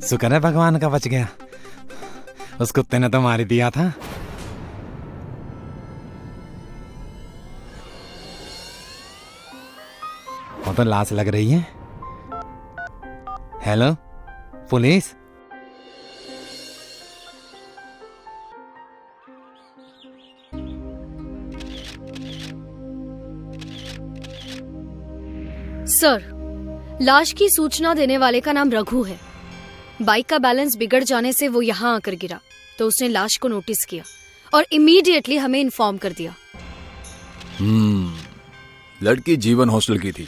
शुक्र है भगवान का बच गया, उस कुत्ते ने तो मार ही दिया था। वो तो लाश लग रही है। Hello police. सर, लाश की सूचना देने वाले का नाम रघु है। बाइक का बैलेंस बिगड़ जाने से वो यहाँ आकर गिरा, तो उसने लाश को नोटिस किया और इमीडिएटली हमें इन्फॉर्म कर दिया। लड़की जीवन हॉस्टल की थी।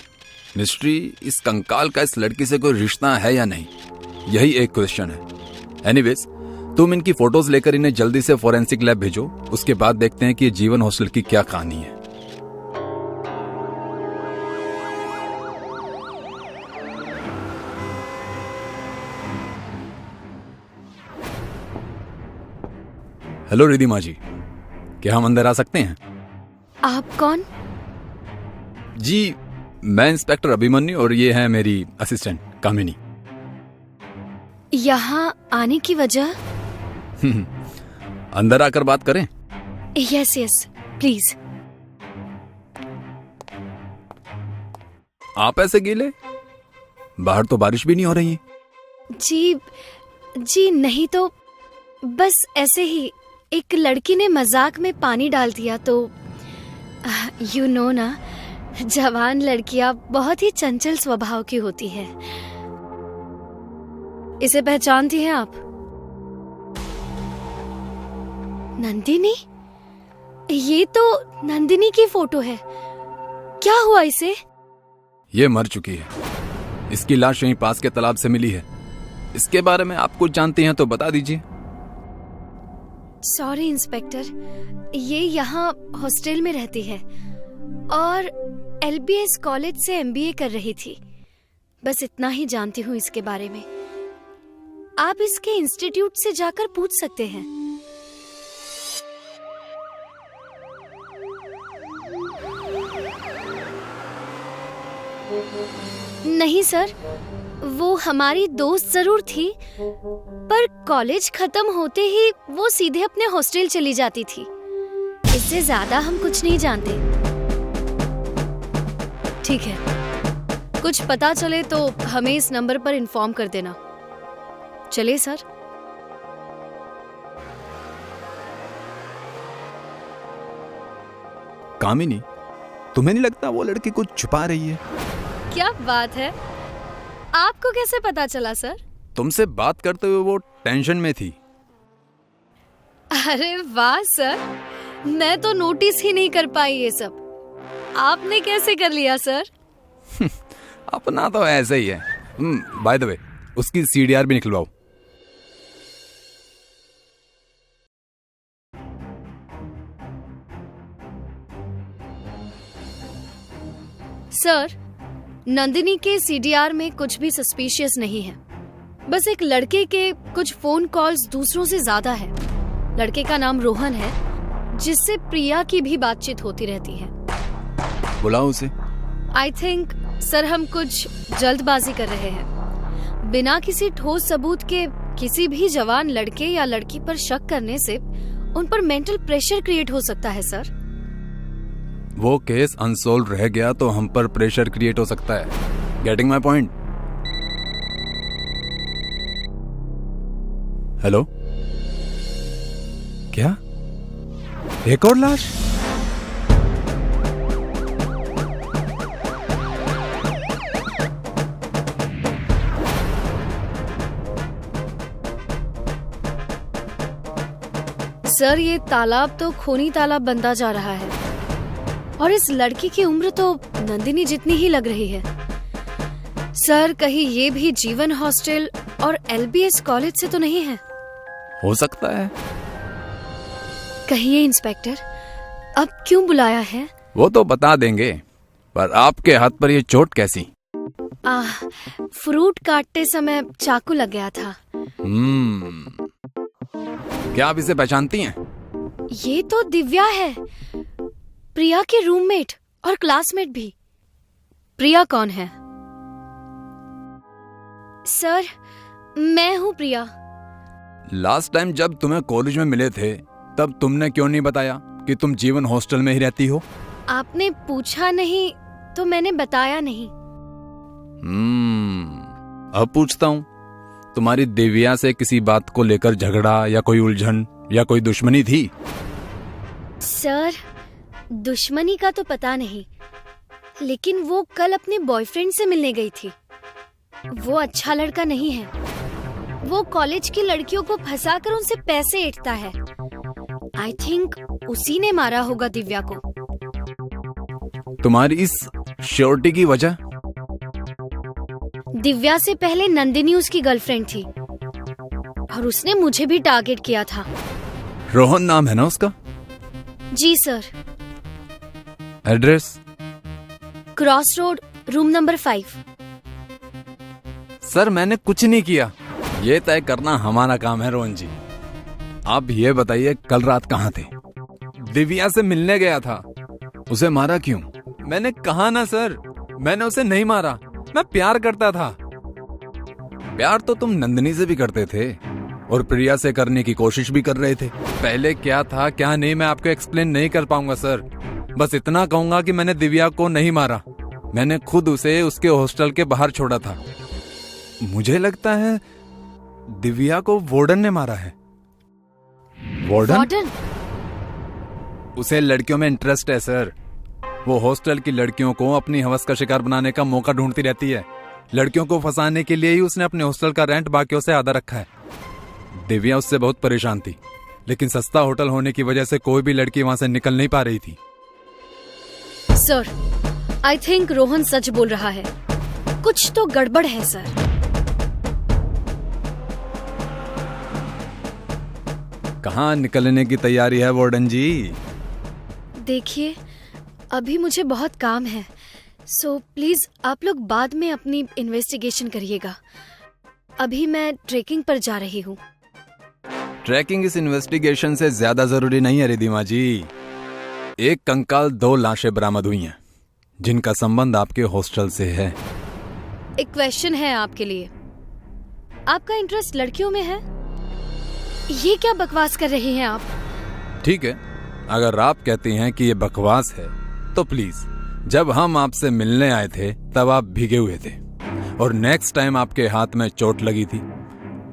मिस्ट्री, इस कंकाल का इस लड़की से कोई रिश्ता है या नहीं, यही एक क्वेश्चन है। एनीवेज, तुम इनकी फोटोज लेकर इन्हें जल्दी से फॉरेंसिक लैब भेजो, उसके बाद देखते हैं कि ये जीवन हॉस्टल की क्या कहानी है। हेलो रिधिमा जी, क्या हम अंदर आ सकते हैं? आप कौन? जी, मैं इंस्पेक्टर अभिमन्यु और ये है मेरी असिस्टेंट कामिनी। यहाँ आने की वजह? अंदर आकर बात करें? Yes yes please. आप ऐसे गीले? बाहर तो बारिश भी नहीं हो रही है। जी नहीं, तो बस ऐसे ही एक लड़की ने मजाक में पानी डाल दिया, तो यू नो ना, जवान लड़कियां बहुत ही चंचल स्वभाव की होती है। इसे पहचानती हैं आप? नंदिनी? ये तो नंदिनी की फोटो है। क्या हुआ इसे? ये मर चुकी है। इसकी लाश यहीं पास के तालाब से मिली है। इसके बारे में आप कुछ जानते हैं तो बता दीजिए। सॉरी इंस्पेक्टर, ये यहाँ हॉस्टल में रहती है और LBS कॉलेज से MBA कर रही थी। बस इतना ही जानती हूँ इसके बारे में। आप इसके इंस्टीट्यूट से जाकर पूछ सकते हैं। नहीं सर, वो हमारी दोस्त जरूर थी, पर कॉलेज खत्म होते ही वो सीधे अपने हॉस्टल चली जाती थी। इससे ज्यादा हम कुछ नहीं जानते। ठीक है, कुछ पता चले तो हमें इस नंबर पर इन्फॉर्म कर देना। चलिए सर। कामिनी, तुम्हें नहीं लगता वो लड़की कुछ छुपा रही है? क्या बात है, आपको कैसे पता चला सर? तुमसे बात करते हुए वो टेंशन में थी। अरे वाह सर, मैं तो नोटिस ही नहीं कर पाई ये सब। आपने कैसे कर लिया सर? अपना तो ऐसे ही है। बाय द वे, उसकी CDR भी निकलवाओ। सर, नंदिनी के CDR में कुछ भी सस्पिशियस नहीं है। बस एक लड़के के कुछ फोन कॉल्स दूसरों से ज्यादा है। लड़के का नाम रोहन है, जिससे प्रिया की भी बातचीत होती रहती है। बुलाओ उसे। आई थिंक सर हम कुछ जल्दबाजी कर रहे हैं। बिना किसी ठोस सबूत के किसी भी जवान लड़के या लड़की पर शक करने से उन पर मेंटल प्रेशर क्रिएट हो सकता है सर। वो केस अनसोल्व रह गया तो हम पर प्रेशर क्रिएट हो सकता है। Getting my point? हेलो, क्या एक और लाश? सर, ये तालाब तो खूनी तालाब बनता जा रहा है और इस लड़की की उम्र तो नंदिनी जितनी ही लग रही है। सर, कहीं ये भी जीवन हॉस्टल और LBS कॉलेज से तो नहीं है? हो सकता है। कहिए इंस्पेक्टर, अब क्यों बुलाया है? वो तो बता देंगे, पर आपके हाथ पर ये चोट कैसी? फ्रूट काटते समय चाकू लग गया था। क्या आप इसे पहचानती हैं? ये तो दिव्या है, प्रिया के रूममेट और क्लासमेट भी। प्रिया कौन है? सर, मैं हूँ प्रिया। लास्ट टाइम जब तुम्हें कॉलेज में मिले थे तब तुमने क्यों नहीं बताया कि तुम जीवन हॉस्टल में ही रहती हो? आपने पूछा नहीं तो मैंने बताया नहीं। अब पूछता हूँ, तुम्हारी दिव्या से किसी बात को लेकर झगड़ा या कोई उलझन या कोई दुश्मनी थी? सर, दुश्मनी का तो पता नहीं, लेकिन वो कल अपने बॉयफ्रेंड से मिलने गई थी। वो अच्छा लड़का नहीं है। वो कॉलेज की लड़कियों को फंसाकर उनसे पैसे ऐंठता है। आई थिंक उसी ने मारा होगा दिव्या को। तुम्हारी इस श्योरिटी की वजह? दिव्या से पहले नंदिनी उसकी गर्लफ्रेंड थी और उसने मुझे भी टारगेट किया था। रोहन नाम है ना उसका? जी सर। Address? Cross road, room number 5। Sir, मैंने कुछ नहीं किया। ये तय करना हमारा काम है रोहन जी। आप ये बताइए, कल रात कहाँ थे? दिव्या से मिलने गया था। उसे मारा क्यों? मैंने कहा ना सर, मैंने उसे नहीं मारा। मैं प्यार करता था। प्यार तो तुम नंदिनी से भी करते थे और प्रिया से करने की कोशिश भी कर रहे थे। पहले क्या था क्या नहीं मैं आपको एक्सप्लेन नहीं कर पाऊंगा सर। बस इतना कहूंगा कि मैंने दिव्या को नहीं मारा। मैंने खुद उसे उसके हॉस्टल के बाहर छोड़ा था। मुझे लगता है दिव्या को वार्डन ने मारा है। वार्डन? उसे लड़कियों में इंटरेस्ट है सर। वो हॉस्टल की लड़कियों को अपनी हवस का शिकार बनाने का मौका ढूंढती रहती है। लड़कियों को फंसाने के लिए ही उसने अपने हॉस्टल का रेंट बाकियों से आधा रखा है। दिव्या उससे बहुत परेशान थी, लेकिन सस्ता होटल होने की वजह से कोई भी लड़की वहां से निकल नहीं पा रही थी। सर, आई थिंक रोहन सच बोल रहा है। कुछ तो गड़बड़ है सर। कहाँ निकलने की तैयारी है वार्डन जी? देखिए, अभी मुझे बहुत काम है, सो प्लीज आप लोग बाद में अपनी इन्वेस्टिगेशन करिएगा। अभी मैं ट्रेकिंग पर जा रही हूँ। ट्रैकिंग इस इन्वेस्टिगेशन से ज्यादा जरूरी नहीं है रिधिमा जी। एक कंकाल 2 लाशें बरामद हुई हैं जिनका संबंध आपके हॉस्टल से है। एक क्वेश्चन है आपके लिए। आपका इंटरेस्ट लड़कियों में है? ये क्या बकवास कर रही हैं आप? ठीक है, अगर आप कहती हैं कि ये बकवास है तो प्लीज, जब हम आपसे मिलने आए थे तब आप भीगे हुए थे और नेक्स्ट टाइम आपके हाथ में चोट लगी थी,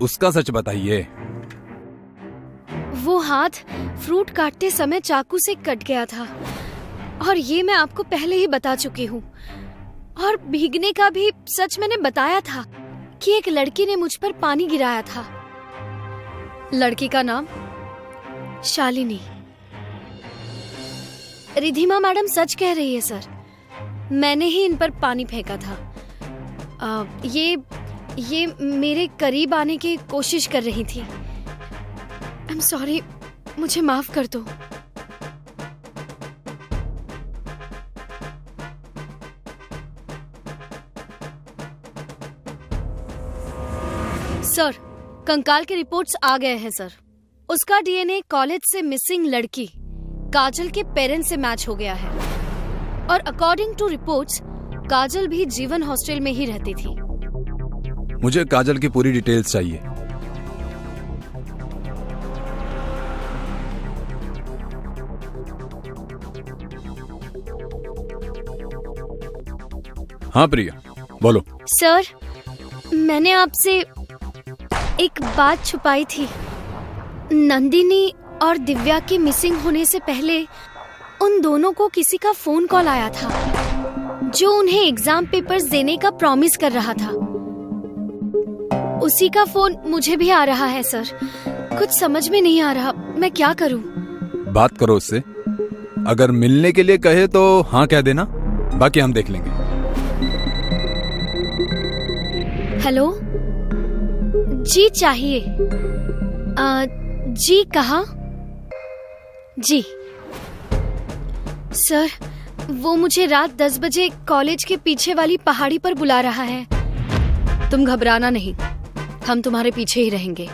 उसका सच बताइए। वो हाथ फ्रूट काटते समय चाकू से कट गया था और ये मैं आपको पहले ही बता चुकी हूँ। और भीगने का भी सच मैंने बताया था कि एक लड़की ने मुझ पर पानी गिराया था। लड़की का नाम शालिनी। रिधिमा मैडम सच कह रही है सर, मैंने ही इन पर पानी फेंका था। ये मेरे करीब आने की कोशिश कर रही थी। आई एम सॉरी, मुझे माफ कर दो। सर, कंकाल के रिपोर्ट्स आ गए हैं सर। उसका डीएनए कॉलेज से मिसिंग लड़की काजल के पेरेंट्स से मैच हो गया है और अकॉर्डिंग टू रिपोर्ट्स काजल भी जीवन हॉस्टल में ही रहती थी। मुझे काजल की पूरी डिटेल्स चाहिए। हाँ प्रिया, बोलो। सर, मैंने आपसे एक बात छुपाई थी। नंदिनी और दिव्या के मिसिंग होने से पहले उन दोनों को किसी का फोन कॉल आया था जो उन्हें एग्जाम पेपर्स देने का प्रॉमिस कर रहा था। उसी का फोन मुझे भी आ रहा है सर। कुछ समझ में नहीं आ रहा, मैं क्या करूं? बात करो उससे। अगर मिलने के लिए कहे तो हाँ कह देना, बाकी हम देख लेंगे। हेलो जी, चाहिए? जी कहाँ? जी सर, वो मुझे रात 10 बजे कॉलेज के पीछे वाली पहाड़ी पर बुला रहा है। तुम घबराना नहीं, हम तुम्हारे पीछे ही रहेंगे।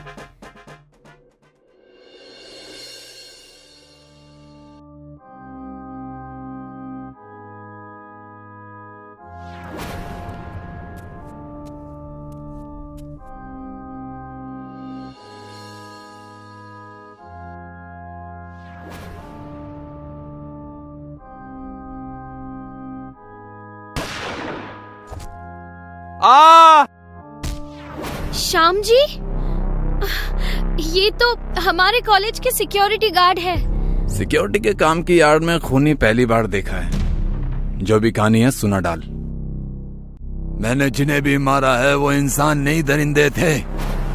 श्याम जी, ये तो हमारे कॉलेज के सिक्योरिटी गार्ड है। सिक्योरिटी के काम की आड़ में खूनी पहली बार देखा है। जो भी कहानी है सुना डाल। मैंने जिन्हें भी मारा है वो इंसान नहीं, दरिंदे थे।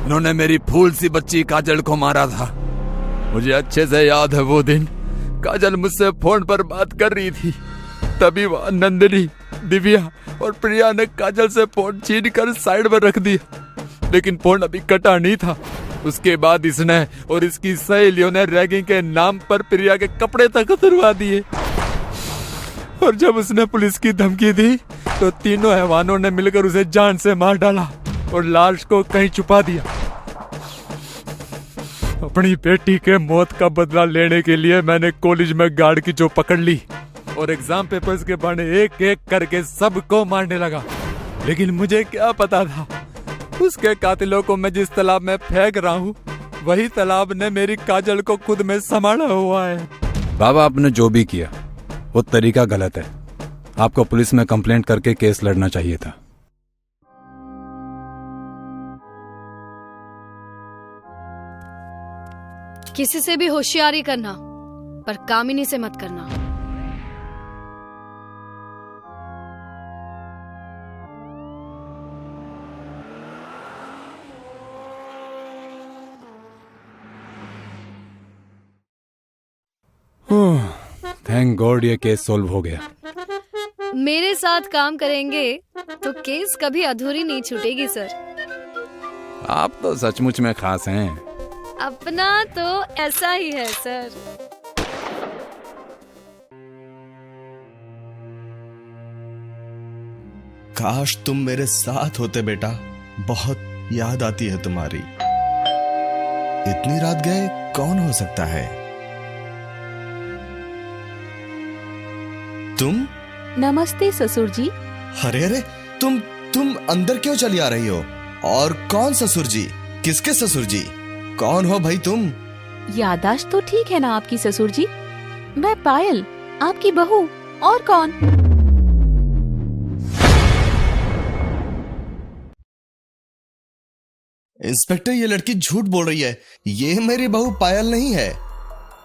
उन्होंने मेरी फूल सी बच्ची काजल को मारा था। मुझे अच्छे से याद है वो दिन। काजल मुझसे फोन पर बात कर रही थी, तभी वह नंदिनी, दिव्या और प्रिया ने काजल से फोन छीन कर साइड में रख दिया, लेकिन फोन अभी कटा नहीं था। उसके बाद इसने और इसकी सहेलियों ने रैगिंग के नाम पर प्रिया के कपड़े तक उतरवा दिए। और जब उसने पुलिस की धमकी दी तो तीनों हैवानों ने मिलकर उसे जान से मार डाला और लाश को कहीं छुपा दिया। अपनी बेटी के मौत का बदला लेने के लिए मैंने कॉलेज में गार्ड की जो पकड़ ली और एग्जाम पेपर्स के बहाने एक एक करके सबको मारने लगा। लेकिन मुझे क्या पता था, उसके कातिलों को मैं जिस तालाब में फेंक रहा हूँ वही तालाब ने मेरी काजल को खुद में संभाला हुआ है। बाबा, आपने जो भी किया वो तरीका गलत है। आपको पुलिस में कंप्लेंट करके केस लड़ना चाहिए था। किसी से भी होशियारी करना, पर कामिनी से मत करना। थैंक गॉड ये केस सोल्व हो गया। मेरे साथ काम करेंगे तो केस कभी अधूरी नहीं छूटेगी सर। आप तो सचमुच में खास हैं। अपना तो ऐसा ही है सर। काश तुम मेरे साथ होते बेटा, बहुत याद आती है तुम्हारी। इतनी रात गए कौन हो सकता है? तुम? नमस्ते ससुर जी। अरे अरे, तुम अंदर क्यों चली आ रही हो? और कौन ससुर जी? किसके ससुर जी? कौन हो भाई तुम? यादाश्त तो ठीक है ना आपकी ससुर जी? मैं पायल, आपकी बहू। और कौन? इंस्पेक्टर, ये लड़की झूठ बोल रही है। ये मेरी बहू पायल नहीं है।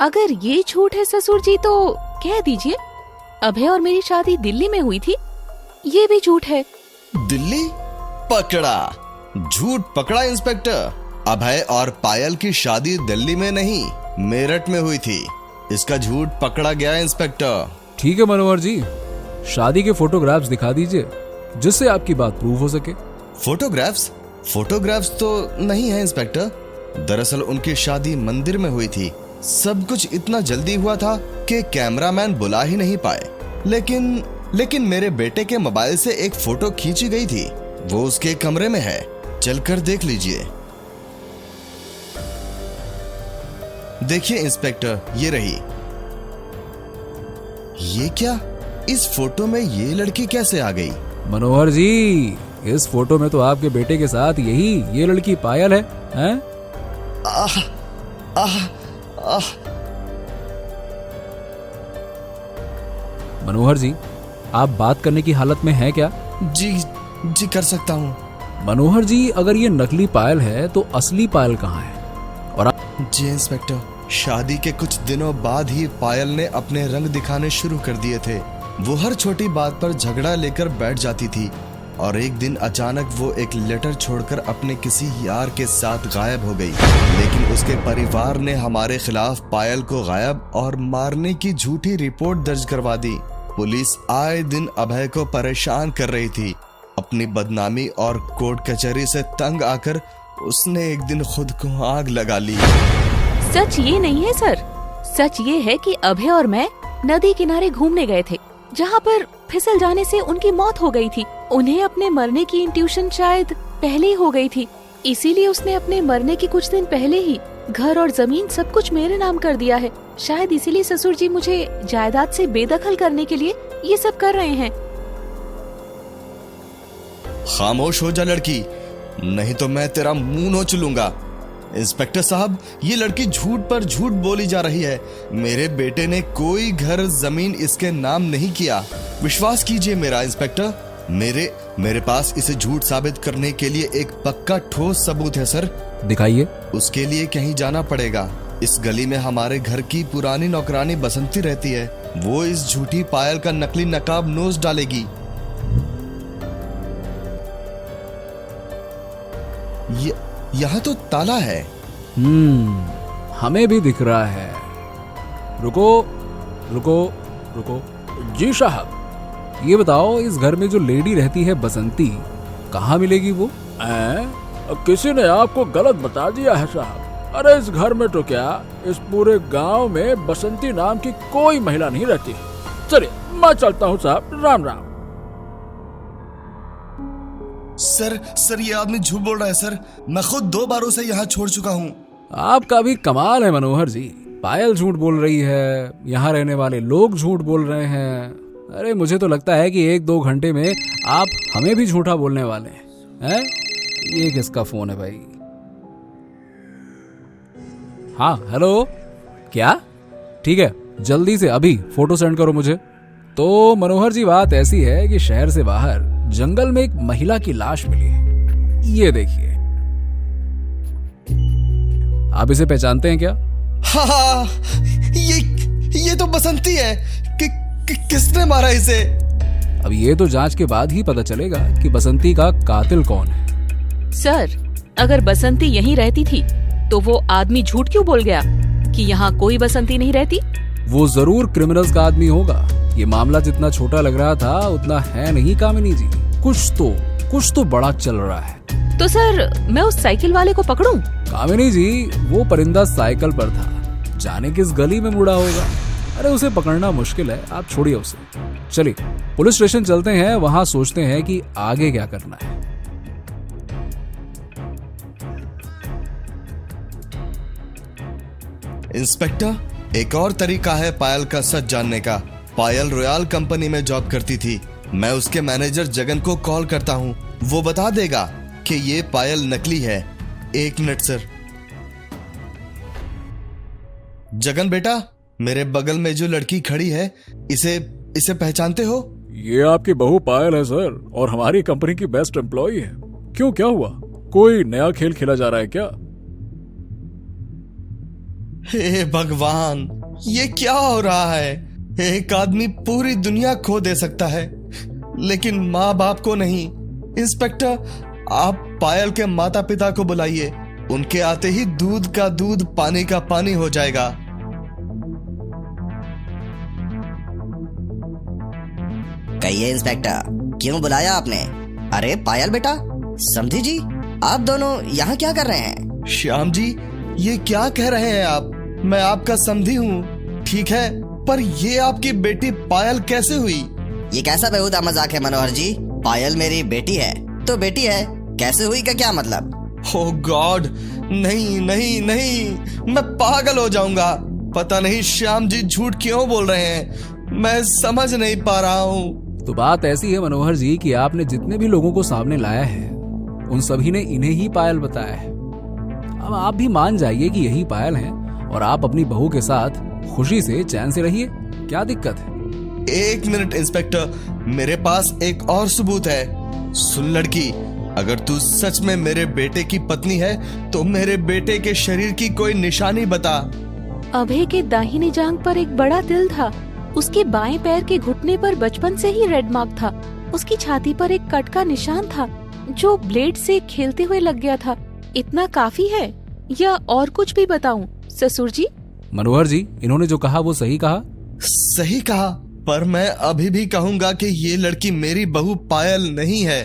अगर ये झूठ है ससुर जी तो कह दीजिए, अभय और मेरी शादी दिल्ली में हुई थी। ये भी झूठ है। दिल्ली? पकड़ा, झूठ पकड़ा इंस्पेक्टर। अभय और पायल की शादी दिल्ली में नहीं, मेरठ में हुई थी। इसका झूठ पकड़ा गया इंस्पेक्टर। ठीक है मनोहर जी, शादी के फोटोग्राफ्स दिखा दीजिए जिससे आपकी बात प्रूव हो सके। फोटोग्राफ्स? फोटोग्राफ्स तो नहीं है इंस्पेक्टर। दरअसल उनकी शादी मंदिर में हुई थी। सब कुछ इतना जल्दी हुआ था कि कैमरामैन बुला ही नहीं पाए। लेकिन मेरे बेटे के मोबाइल से एक फोटो खींची गई थी, वो उसके कमरे में है। चलकर देख लीजिए। देखिए इंस्पेक्टर, ये रही। ये क्या? इस फोटो में ये लड़की कैसे आ गई? मनोहर जी, इस फोटो में तो आपके बेटे के साथ ये लड़की पायल है, हैं? आह, आह, आह। मनोहर जी, आप बात करने की हालत में हैं क्या? जी कर सकता हूँ। मनोहर जी, अगर ये नकली पायल है तो असली पायल कहाँ है? और जी इंस्पेक्टर, शादी के कुछ दिनों बाद ही पायल ने अपने रंग दिखाने शुरू कर दिए थे। वो हर छोटी बात पर झगड़ा लेकर बैठ जाती थी और एक दिन अचानक वो एक लेटर छोड़कर अपने किसी यार के साथ गायब हो गई। लेकिन उसके परिवार ने हमारे खिलाफ पायल को गायब और मारने की झूठी रिपोर्ट दर्ज करवा दी। पुलिस आए दिन अभय को परेशान कर रही थी। अपनी बदनामी और कोर्ट कचहरी से तंग आकर उसने एक दिन खुद को आग लगा ली। सच ये नहीं है सर। सच ये है कि अभय और मैं नदी किनारे घूमने गए थे, जहाँ पर फिसल जाने से उनकी मौत हो गई थी। उन्हें अपने मरने की इंट्यूशन शायद पहले ही हो गई थी। इसीलिए उसने अपने मरने के कुछ दिन पहले ही घर और जमीन सब कुछ मेरे नाम कर दिया है। शायद इसीलिए ससुर जी मुझे जायदाद से बेदखल करने के लिए ये सब कर रहे हैं। खामोश हो जा लड़की, नहीं तो मैं तेरा मुंह नोच लूंगा। इंस्पेक्टर साहब, ये लड़की झूठ पर झूठ बोली जा रही है। मेरे बेटे ने कोई घर जमीन इसके नाम नहीं किया। विश्वास कीजिए मेरा इंस्पेक्टर, मेरे पास इसे झूठ साबित करने के लिए एक पक्का ठोस सबूत है सर। दिखाइए। उसके लिए कहीं जाना पड़ेगा। इस गली में हमारे घर की पुरानी नौकरानी बसंती रहती है। वो इस झूठी पायल का नकली नकाब नोच डालेगी। यहाँ तो ताला है। हमें भी दिख रहा है। रुको रुको रुको। जी साहब, ये बताओ इस घर में जो लेडी रहती है बसंती, कहाँ मिलेगी वो? किसी ने आपको गलत बता दिया है साहब। अरे इस घर में तो क्या, इस पूरे गांव में बसंती नाम की कोई महिला नहीं रहती। चलिए मैं चलता हूँ साहब, राम राम। सर ये आदमी झूठ बोल रहा है सर। मैं खुद 2 बार उसे यहाँ छोड़ चुका हूँ। आपका भी कमाल है मनोहर जी। पायल झूठ बोल रही है, यहाँ रहने वाले लोग झूठ बोल रहे हैं। अरे मुझे तो लगता है कि 1-2 घंटे में आप हमें भी झूठा बोलने वाले हैं। ये किसका फोन है भाई? हाँ हेलो, क्या? ठीक है, जल्दी से अभी फोटो सेंड करो मुझे। तो मनोहर जी, बात ऐसी है कि शहर से बाहर जंगल में एक महिला की लाश मिली है। ये देखिए, आप इसे पहचानते हैं क्या? हाँ, ये तो बसंती है। किसने मारा इसे? अब ये तो जांच के बाद ही पता चलेगा कि बसंती का कातिल कौन है। सर, अगर बसंती यहीं रहती थी तो वो आदमी झूठ क्यों बोल गया कि यहाँ कोई बसंती नहीं रहती? वो जरूर क्रिमिनल्स का आदमी होगा। ये मामला जितना छोटा लग रहा था उतना है नहीं कामिनी जी। कुछ तो बड़ा चल रहा है। तो सर, मैं उस साइकिल वाले को पकड़ूं? कामिनी जी, वो परिंदा साइकिल पर था, जाने किस गली में मुड़ा होगा। अरे उसे पकड़ना मुश्किल है, आप छोड़िए उसे। चलिए पुलिस स्टेशन चलते हैं, वहां सोचते हैं कि आगे क्या करना है। इंस्पेक्टर, एक और तरीका है पायल का सच जानने का। पायल रॉयल कंपनी में जॉब करती थी। मैं उसके मैनेजर जगन को कॉल करता हूँ, वो बता देगा कि ये पायल नकली है। 1 मिनट सर। जगन बेटा, मेरे बगल में जो लड़की खड़ी है, इसे पहचानते हो? ये आपकी बहू पायल है सर, और हमारी कंपनी की बेस्ट एम्प्लॉई है। क्यों, क्या हुआ? कोई नया खेल खेला जा रहा है क्या? हे भगवान, ये क्या हो रहा है? एक आदमी पूरी दुनिया खो दे सकता है, लेकिन माँ बाप को नहीं। इंस्पेक्टर, आप पायल के माता पिता को बुलाइए। उनके आते ही दूध का दूध, पानी का पानी हो जाएगा। कहिए इंस्पेक्टर, क्यों बुलाया आपने? अरे पायल बेटा, समझी जी, आप दोनों यहाँ क्या कर रहे हैं? श्याम जी, ये क्या कह रहे हैं आप? मैं आपका समधी हूँ, ठीक है, पर ये आपकी बेटी पायल कैसे हुई? ये कैसा बेहुदा मजाक है मनोहर जी? पायल मेरी बेटी है तो बेटी है, कैसे हुई का क्या मतलब? ओह गॉड, नहीं नहीं नहीं, मैं पागल हो जाऊंगा। पता नहीं श्याम जी झूठ क्यों बोल रहे हैं, मैं समझ नहीं पा रहा हूँ। तो बात ऐसी है मनोहर जी कि आपने जितने भी लोगों को सामने लाया है, उन सभी ने इन्हें ही पायल बताया है। अब आप भी मान जाइए कि यही पायल है, और आप अपनी बहू के साथ खुशी से चैन से रहिए। क्या दिक्कत है? 1 मिनट इंस्पेक्टर, मेरे पास एक और सबूत है। सुन लड़की, अगर तू सच में मेरे बेटे की पत्नी है तो मेरे बेटे के शरीर की कोई निशानी बता। अभय के दाहिनी जांघ पर एक बड़ा तिल था। उसके बाएं पैर के घुटने पर बचपन से ही रेड मार्क था। उसकी छाती पर एक कट का निशान था जो ब्लेड से खेलते हुए लग गया था। इतना काफी है या और कुछ भी बताऊं ससुर जी? मनोहर जी, इन्होंने जो कहा वो सही कहा? सही कहा, पर मैं अभी भी कहूंगा कि ये लड़की मेरी बहू पायल नहीं है।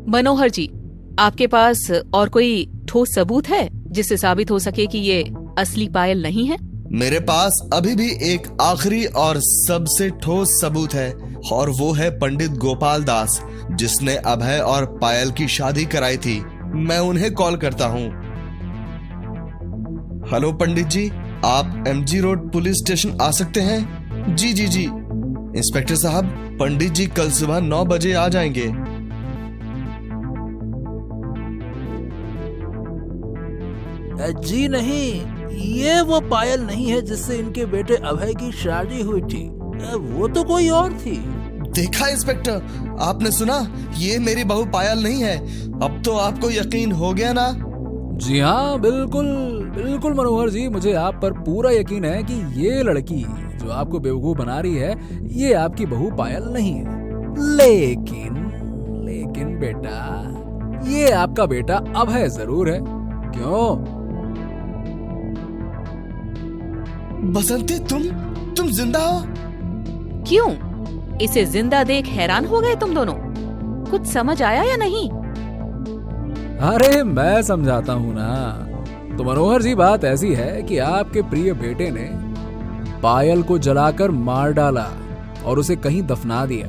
मनोहर जी, आपके पास और कोई ठोस सबूत है जिससे साबित हो सके कि ये असली पायल नहीं है? मेरे पास अभी भी एक आखिरी और सबसे ठोस सबूत है, और वो है पंडित गोपाल दास, जिसने अभय और पायल की शादी कराई थी। मैं उन्हें कॉल करता हूँ। हेलो पंडित जी, आप एमजी रोड पुलिस स्टेशन आ सकते हैं? जी जी जी। इंस्पेक्टर साहब, पंडित जी कल सुबह 9 बजे आ जाएंगे। जी नहीं, ये वो पायल नहीं है जिससे इनके बेटे अभय की शादी हुई थी। वो तो कोई और थी। देखा इंस्पेक्टर, आपने सुना, ये मेरी बहू पायल नहीं है। अब तो आपको यकीन हो गया ना? जी हाँ, बिल्कुल बिल्कुल मनोहर जी, मुझे आप पर पूरा यकीन है कि ये लड़की जो आपको बेवकूफ बना रही है, ये आपकी बहू पायल नहीं है। लेकिन बेटा, ये आपका बेटा अभय जरूर है। क्यों? बसंती, तुम जिंदा हो? क्यों? इसे जिंदा देख हैरान हो गए तुम दोनों? कुछ समझ आया या नहीं? अरे मैं समझाता हूँ ना। तो मनोहर जी, बात ऐसी है कि आपके प्रिय बेटे ने पायल को जलाकर मार डाला और उसे कहीं दफना दिया।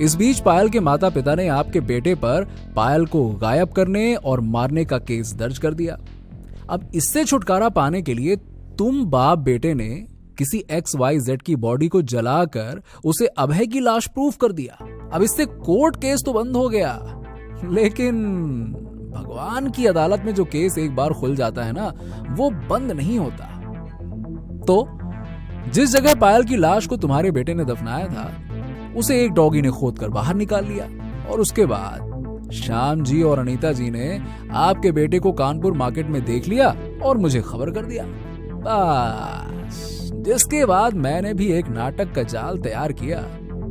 इस बीच पायल के माता पिता ने आपके बेटे पर पायल को गायब करने और मारने का केस दर्ज कर दिया। अब इससे छुटकारा पाने के लिए तुम बाप बेटे ने किसी XYZ की बॉडी को जलाकर उसे अभय की लाश प्रूफ कर दिया। अब इससे कोर्ट केस तो बंद हो गया, लेकिन भगवान की अदालत में जो केस एक बार खुल जाता है ना, वो बंद नहीं होता। तो जिस जगह पायल की लाश को तुम्हारे बेटे ने दफनाया था, उसे एक डॉगी ने खोद कर बाहर निकाल लिया और उसके बाद श्याम जी और अनीता जी ने आपके बेटे को कानपुर मार्केट में देख लिया और मुझे खबर कर दिया। बस, जिसके बाद मैंने भी एक नाटक का जाल तैयार किया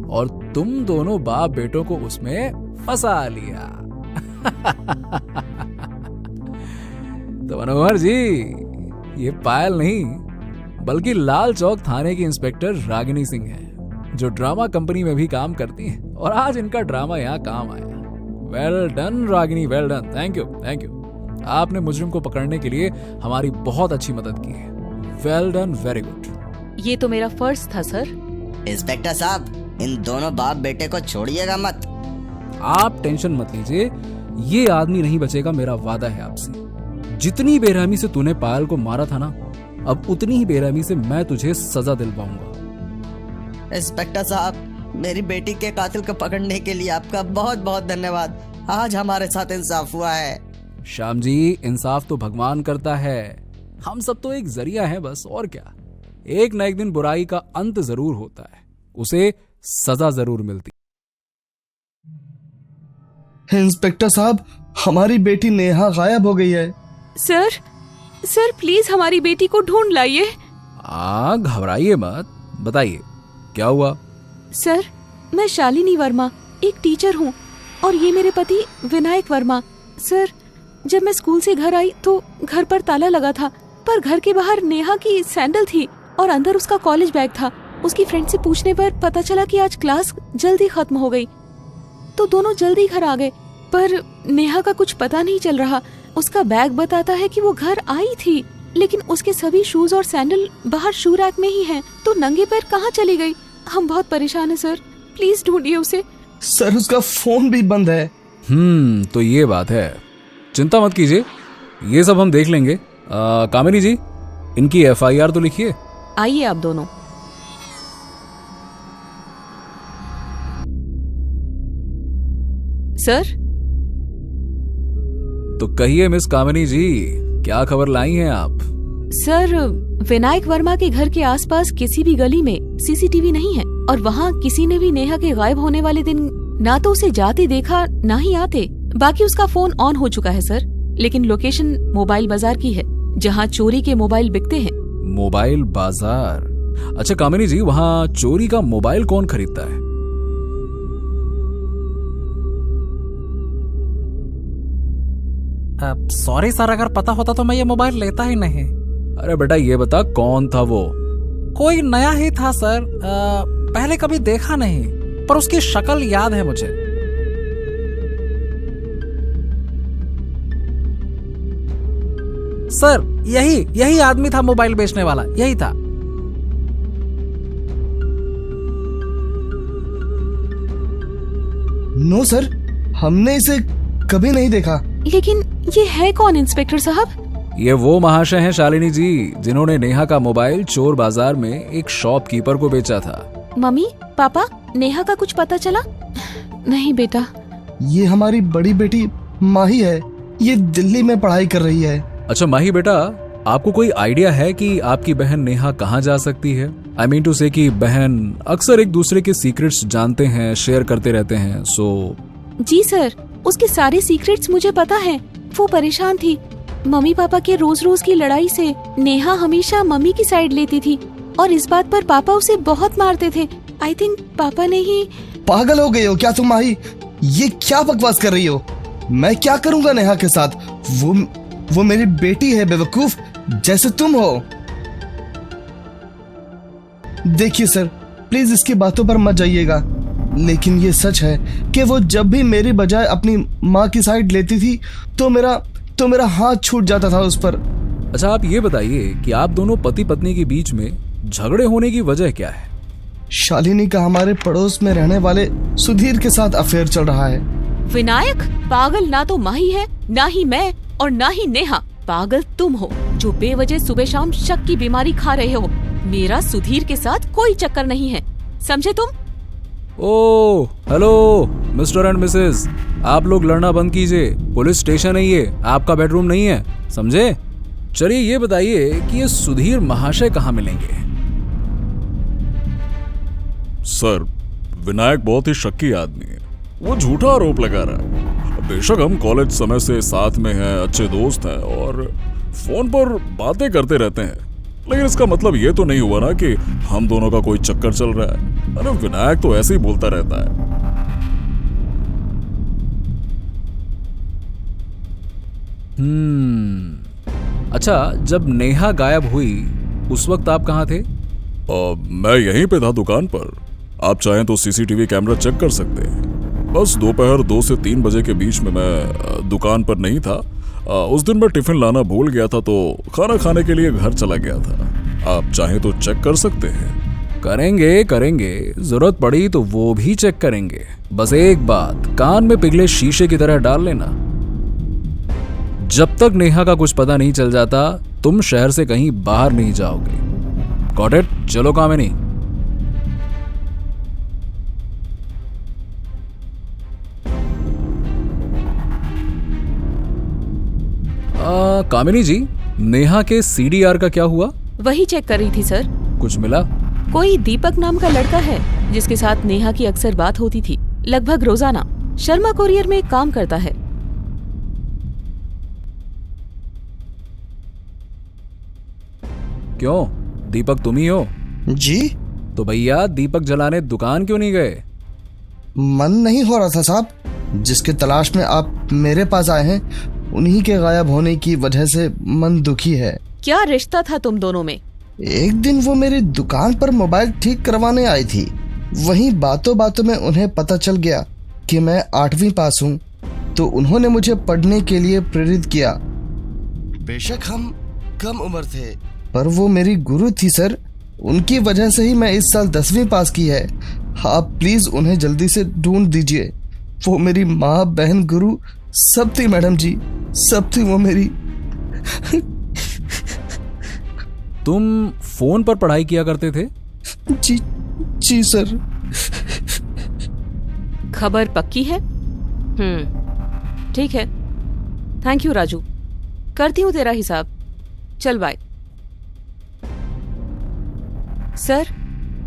और तुम दोनों बाप बेटों को उसमें फंसा लिया। तो मनोहर जी, ये पायल नहीं बल्कि लाल चौक थाने की इंस्पेक्टर रागिनी सिंह है, जो ड्रामा कंपनी में भी काम करती हैं और आज इनका ड्रामा यहाँ काम आया। Well done Ragini, well done. Thank you. आपने मुजरिम को पकड़ने के लिए हमारी बहुत अच्छी मदद की है। Well done, very good. ये तो मेरा फर्ज था सर। इंस्पेक्टर साहब, इन दोनों बाप बेटे को छोड़िएगा मत। आप टेंशन मत लीजिए, ये आदमी नहीं बचेगा, मेरा वादा है आपसे। जितनी बेरहमी से तूने पायल को मारा था ना, अब उतनी ही बेरहमी से मैं तुझे सजा दिलवाऊंगा। इंस्पेक्टर साहब, मेरी बेटी के कातिल को पकड़ने के लिए आपका बहुत बहुत धन्यवाद। आज हमारे साथ इंसाफ हुआ है। श्याम जी, इंसाफ तो भगवान करता है, हम सब तो एक जरिया है बस, और क्या। एक न एक दिन बुराई का अंत जरूर होता है, उसे सजा जरूर मिलती। इंस्पेक्टर साहब, हमारी बेटी नेहा गायब हो गई है। सर प्लीज हमारी बेटी को ढूंढ लाइए। घबराइए मत, बताइए क्या हुआ। सर, मैं शालिनी वर्मा, एक टीचर हूँ, और ये मेरे पति विनायक वर्मा। सर, जब मैं स्कूल से घर आई तो घर पर ताला लगा था, पर घर के बाहर नेहा की सैंडल थी और अंदर उसका कॉलेज बैग था। उसकी फ्रेंड से पूछने पर पता चला कि आज क्लास जल्दी खत्म हो गई, तो दोनों जल्दी घर आ गए। पर नेहा का कुछ पता नहीं चल रहा। उसका बैग बताता है कि वो घर आई थी, लेकिन उसके सभी शूज और सैंडल बाहर शू रैक में ही हैं। तो नंगे पैर कहाँ चली गई? हम बहुत परेशान हैं सर, प्लीज ढूंढिए उसे। सर, उसका फोन भी बंद है। तो ये बात है, चिंता मत कीजिए, ये सब हम देख लेंगे। कामिनी जी, इनकी FIR तो लिखिए। आइए आप दोनों। सर, तो कहिए मिस कामिनी जी, क्या खबर लाई हैं आप? सर, विनायक वर्मा के घर के आसपास किसी भी गली में CCTV नहीं है, और वहाँ किसी ने भी नेहा के गायब होने वाले दिन ना तो उसे जाते देखा, ना ही आते। बाकी उसका फोन ऑन हो चुका है सर, लेकिन लोकेशन मोबाइल बाजार की है, जहाँ चोरी के मोबाइल बिकते हैं। मोबाइल बाजार? अच्छा कामिनी जी, वहाँ चोरी का मोबाइल कौन खरीदता है? सॉरी सर, अगर पता होता तो मैं ये मोबाइल लेता ही नहीं। अरे बेटा, ये बता कौन था वो? कोई नया ही था सर, पहले कभी देखा नहीं, पर उसकी शक्ल याद है मुझे। सर, यही आदमी था, मोबाइल बेचने वाला यही था। नो सर, हमने इसे कभी नहीं देखा। ये है कौन इंस्पेक्टर साहब? ये वो महाशय हैं शालिनी जी जिन्होंने नेहा का मोबाइल चोर बाजार में एक शॉपकीपर को बेचा था। मम्मी, पापा, नेहा का कुछ पता चला? नहीं बेटा। ये हमारी बड़ी बेटी माही है, ये दिल्ली में पढ़ाई कर रही है। अच्छा माही बेटा, आपको कोई आइडिया है कि आपकी बहन नेहा कहाँ जा सकती है? आई मीन टू से कि बहन अक्सर एक दूसरे के सीक्रेट्स जानते हैं, शेयर करते रहते हैं। जी सर, उसके सारे सीक्रेट्स मुझे पता है। वो परेशान थी मम्मी पापा के रोज रोज की लड़ाई से। नेहा हमेशा मम्मी की साइड लेती थी और इस बात पर पापा उसे बहुत मारते थे। आई थिंक पापा ने ही। पागल हो गई हो क्या तुम माही? ये क्या बकवास कर रही हो? मैं क्या करूंगा नेहा के साथ? वो मेरी बेटी है बेवकूफ, जैसे तुम हो। देखिए सर, प्लीज इसकी बातों पर मत जाइएगा, लेकिन ये सच है कि वो जब भी मेरी बजाय अपनी माँ की साइड लेती थी तो मेरा हाथ छूट जाता था उस पर। अच्छा आप ये बताइए कि आप दोनों पति पत्नी के बीच में झगड़े होने की वजह क्या है? शालिनी का हमारे पड़ोस में रहने वाले सुधीर के साथ अफेयर चल रहा है। विनायक, पागल ना तो माही है, ना ही मैं और ना ही नेहा। पागल तुम हो जो बेवजह सुबह शाम शक की बीमारी खा रहे हो। मेरा सुधीर के साथ कोई चक्कर नहीं है, समझे तुम? Oh hello mister and Mrs, आप लोग लड़ना बंद कीजिए। पुलिस स्टेशन है ये, आपका बेडरूम नहीं है, समझे? चलिए ये बताइए कि ये सुधीर महाशय कहाँ मिलेंगे? सर, विनायक बहुत ही शक्की आदमी है। वो झूठा आरोप लगा रहा है। बेशक हम कॉलेज समय से साथ में हैं, अच्छे दोस्त हैं और फोन पर बातें करते रहते हैं, लेकिन इसका मतलब ये तो नहीं हुआ ना कि हम दोनों का कोई चक्कर चल रहा है। अरे विनायक तो ऐसे ही बोलता रहता है। अच्छा, जब नेहा गायब हुई उस वक्त आप कहाँ थे? मैं यहीं पे था दुकान पर। आप चाहें तो सीसीटीवी कैमरा चेक कर सकते हैं। बस दोपहर 2 से 3 बजे के बीच में मैं दुकान पर नहीं था। उस दिन मैं टिफिन लाना भूल गया था तो खाना खाने के लिए घर चला गया था। आप चाहें तो चेक कर सकते हैं। करेंगे, जरूरत पड़ी तो वो भी चेक करेंगे। बस एक बात कान में पिघले शीशे की तरह डाल लेना, जब तक नेहा का कुछ पता नहीं चल जाता तुम शहर से कहीं बाहर नहीं जाओगे। Got it? चलो कामिनी। कामिनी जी, नेहा के CDR का क्या हुआ? वही चेक कर रही थी सर। कुछ मिला? कोई दीपक नाम का लड़का है जिसके साथ नेहा की अक्सर बात होती थी, लगभग रोजाना। शर्मा कोरियर में काम करता है। क्यों, दीपक तुम ही हो? जी? तो भैया दीपक जलाने दुकान क्यों नहीं गए? मन नहीं हो रहा था साहब। जिसके तलाश में आप मेरे पास आए हैं उन्हीं के गायब होने की वजह से मन दुखी है। क्या रिश्ता था तुम दोनों में? एक दिन वो मेरी दुकान पर मोबाइल ठीक करवाने आई थी। वहीं बातों बातों में उन्हें पता चल गया कि मैं 8वीं पास हूँ, तो उन्होंने मुझे पढ़ने के लिए प्रेरित किया। बेशक हम कम उम्र थे, पर वो मेरी गुरु थी सर। उनकी वजह से ही मैं इस साल 10वीं पास की है। आप प्लीज उन्हें जल्दी से ढूंढ दीजिए। वो मेरी माँ, बहन, गुरु सब थी मैडम जी, सब थी वो मेरी। तुम फोन पर पढ़ाई किया करते थे? जी सर। खबर पक्की है? ठीक है। थैंक यू राजू, करती हूँ तेरा हिसाब। चल बाय। सर,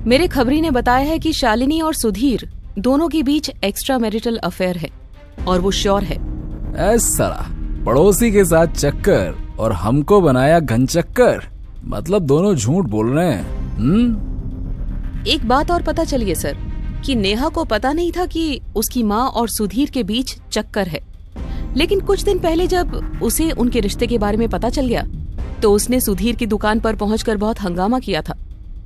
मेरे खबरी ने बताया है कि शालिनी और सुधीर दोनों के बीच एक्स्ट्रा मैरिटल अफेयर है और वो श्योर है। ऐसा पड़ोसी के साथ चक्कर और हमको बनाया घनचक्कर, मतलब दोनों झूठ बोल रहे हैं। एक बात और पता चली सर कि नेहा को पता नहीं था कि उसकी माँ और सुधीर के बीच चक्कर है, लेकिन कुछ दिन पहले जब उसे उनके रिश्ते के बारे में पता चल गया तो उसने सुधीर की दुकान पर पहुंचकर बहुत हंगामा किया था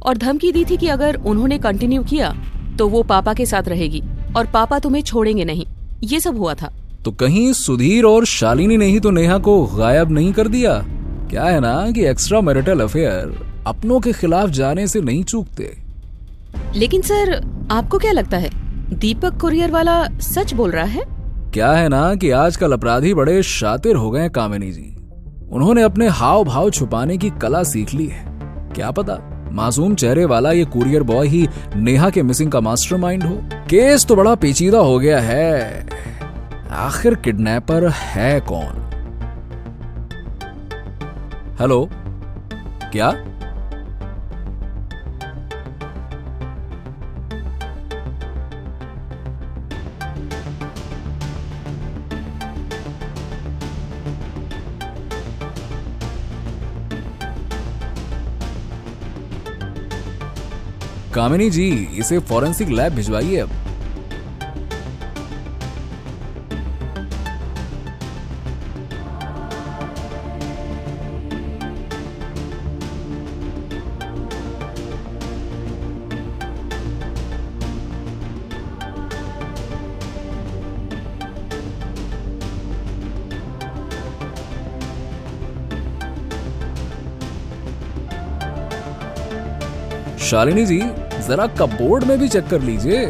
और धमकी दी थी कि अगर उन्होंने कंटिन्यू किया तो वो पापा के साथ रहेगी और पापा तुम्हें छोड़ेंगे नहीं। ये सब हुआ था। तो कहीं सुधीर और शालिनी ने ही तो नेहा को गायब नहीं कर दिया? क्या है ना कि एक्स्ट्रा मैरिटल अफेयर अपनों के खिलाफ जाने से नहीं चूकते। लेकिन सर, आपको क्या लगता है दीपक कुरियर वाला सच बोल रहा है? क्या है ना कि आजकल अपराधी बड़े शातिर हो गए हैं कामिनी जी। उन्होंने अपने हाव भाव छुपाने की कला सीख ली है। क्या पता मासूम चेहरे वाला ये कुरियर बॉय ही नेहा के मिसिंग का मास्टरमाइंड हो। केस तो बड़ा पेचीदा हो गया है। आखिर किडनैपर है कौन? हेलो, क्या? कामिनी जी, इसे फॉरेंसिक लैब भिजवाइए अब। शालिनी जी, जरा कपबोर्ड में भी चेक कर लीजिए।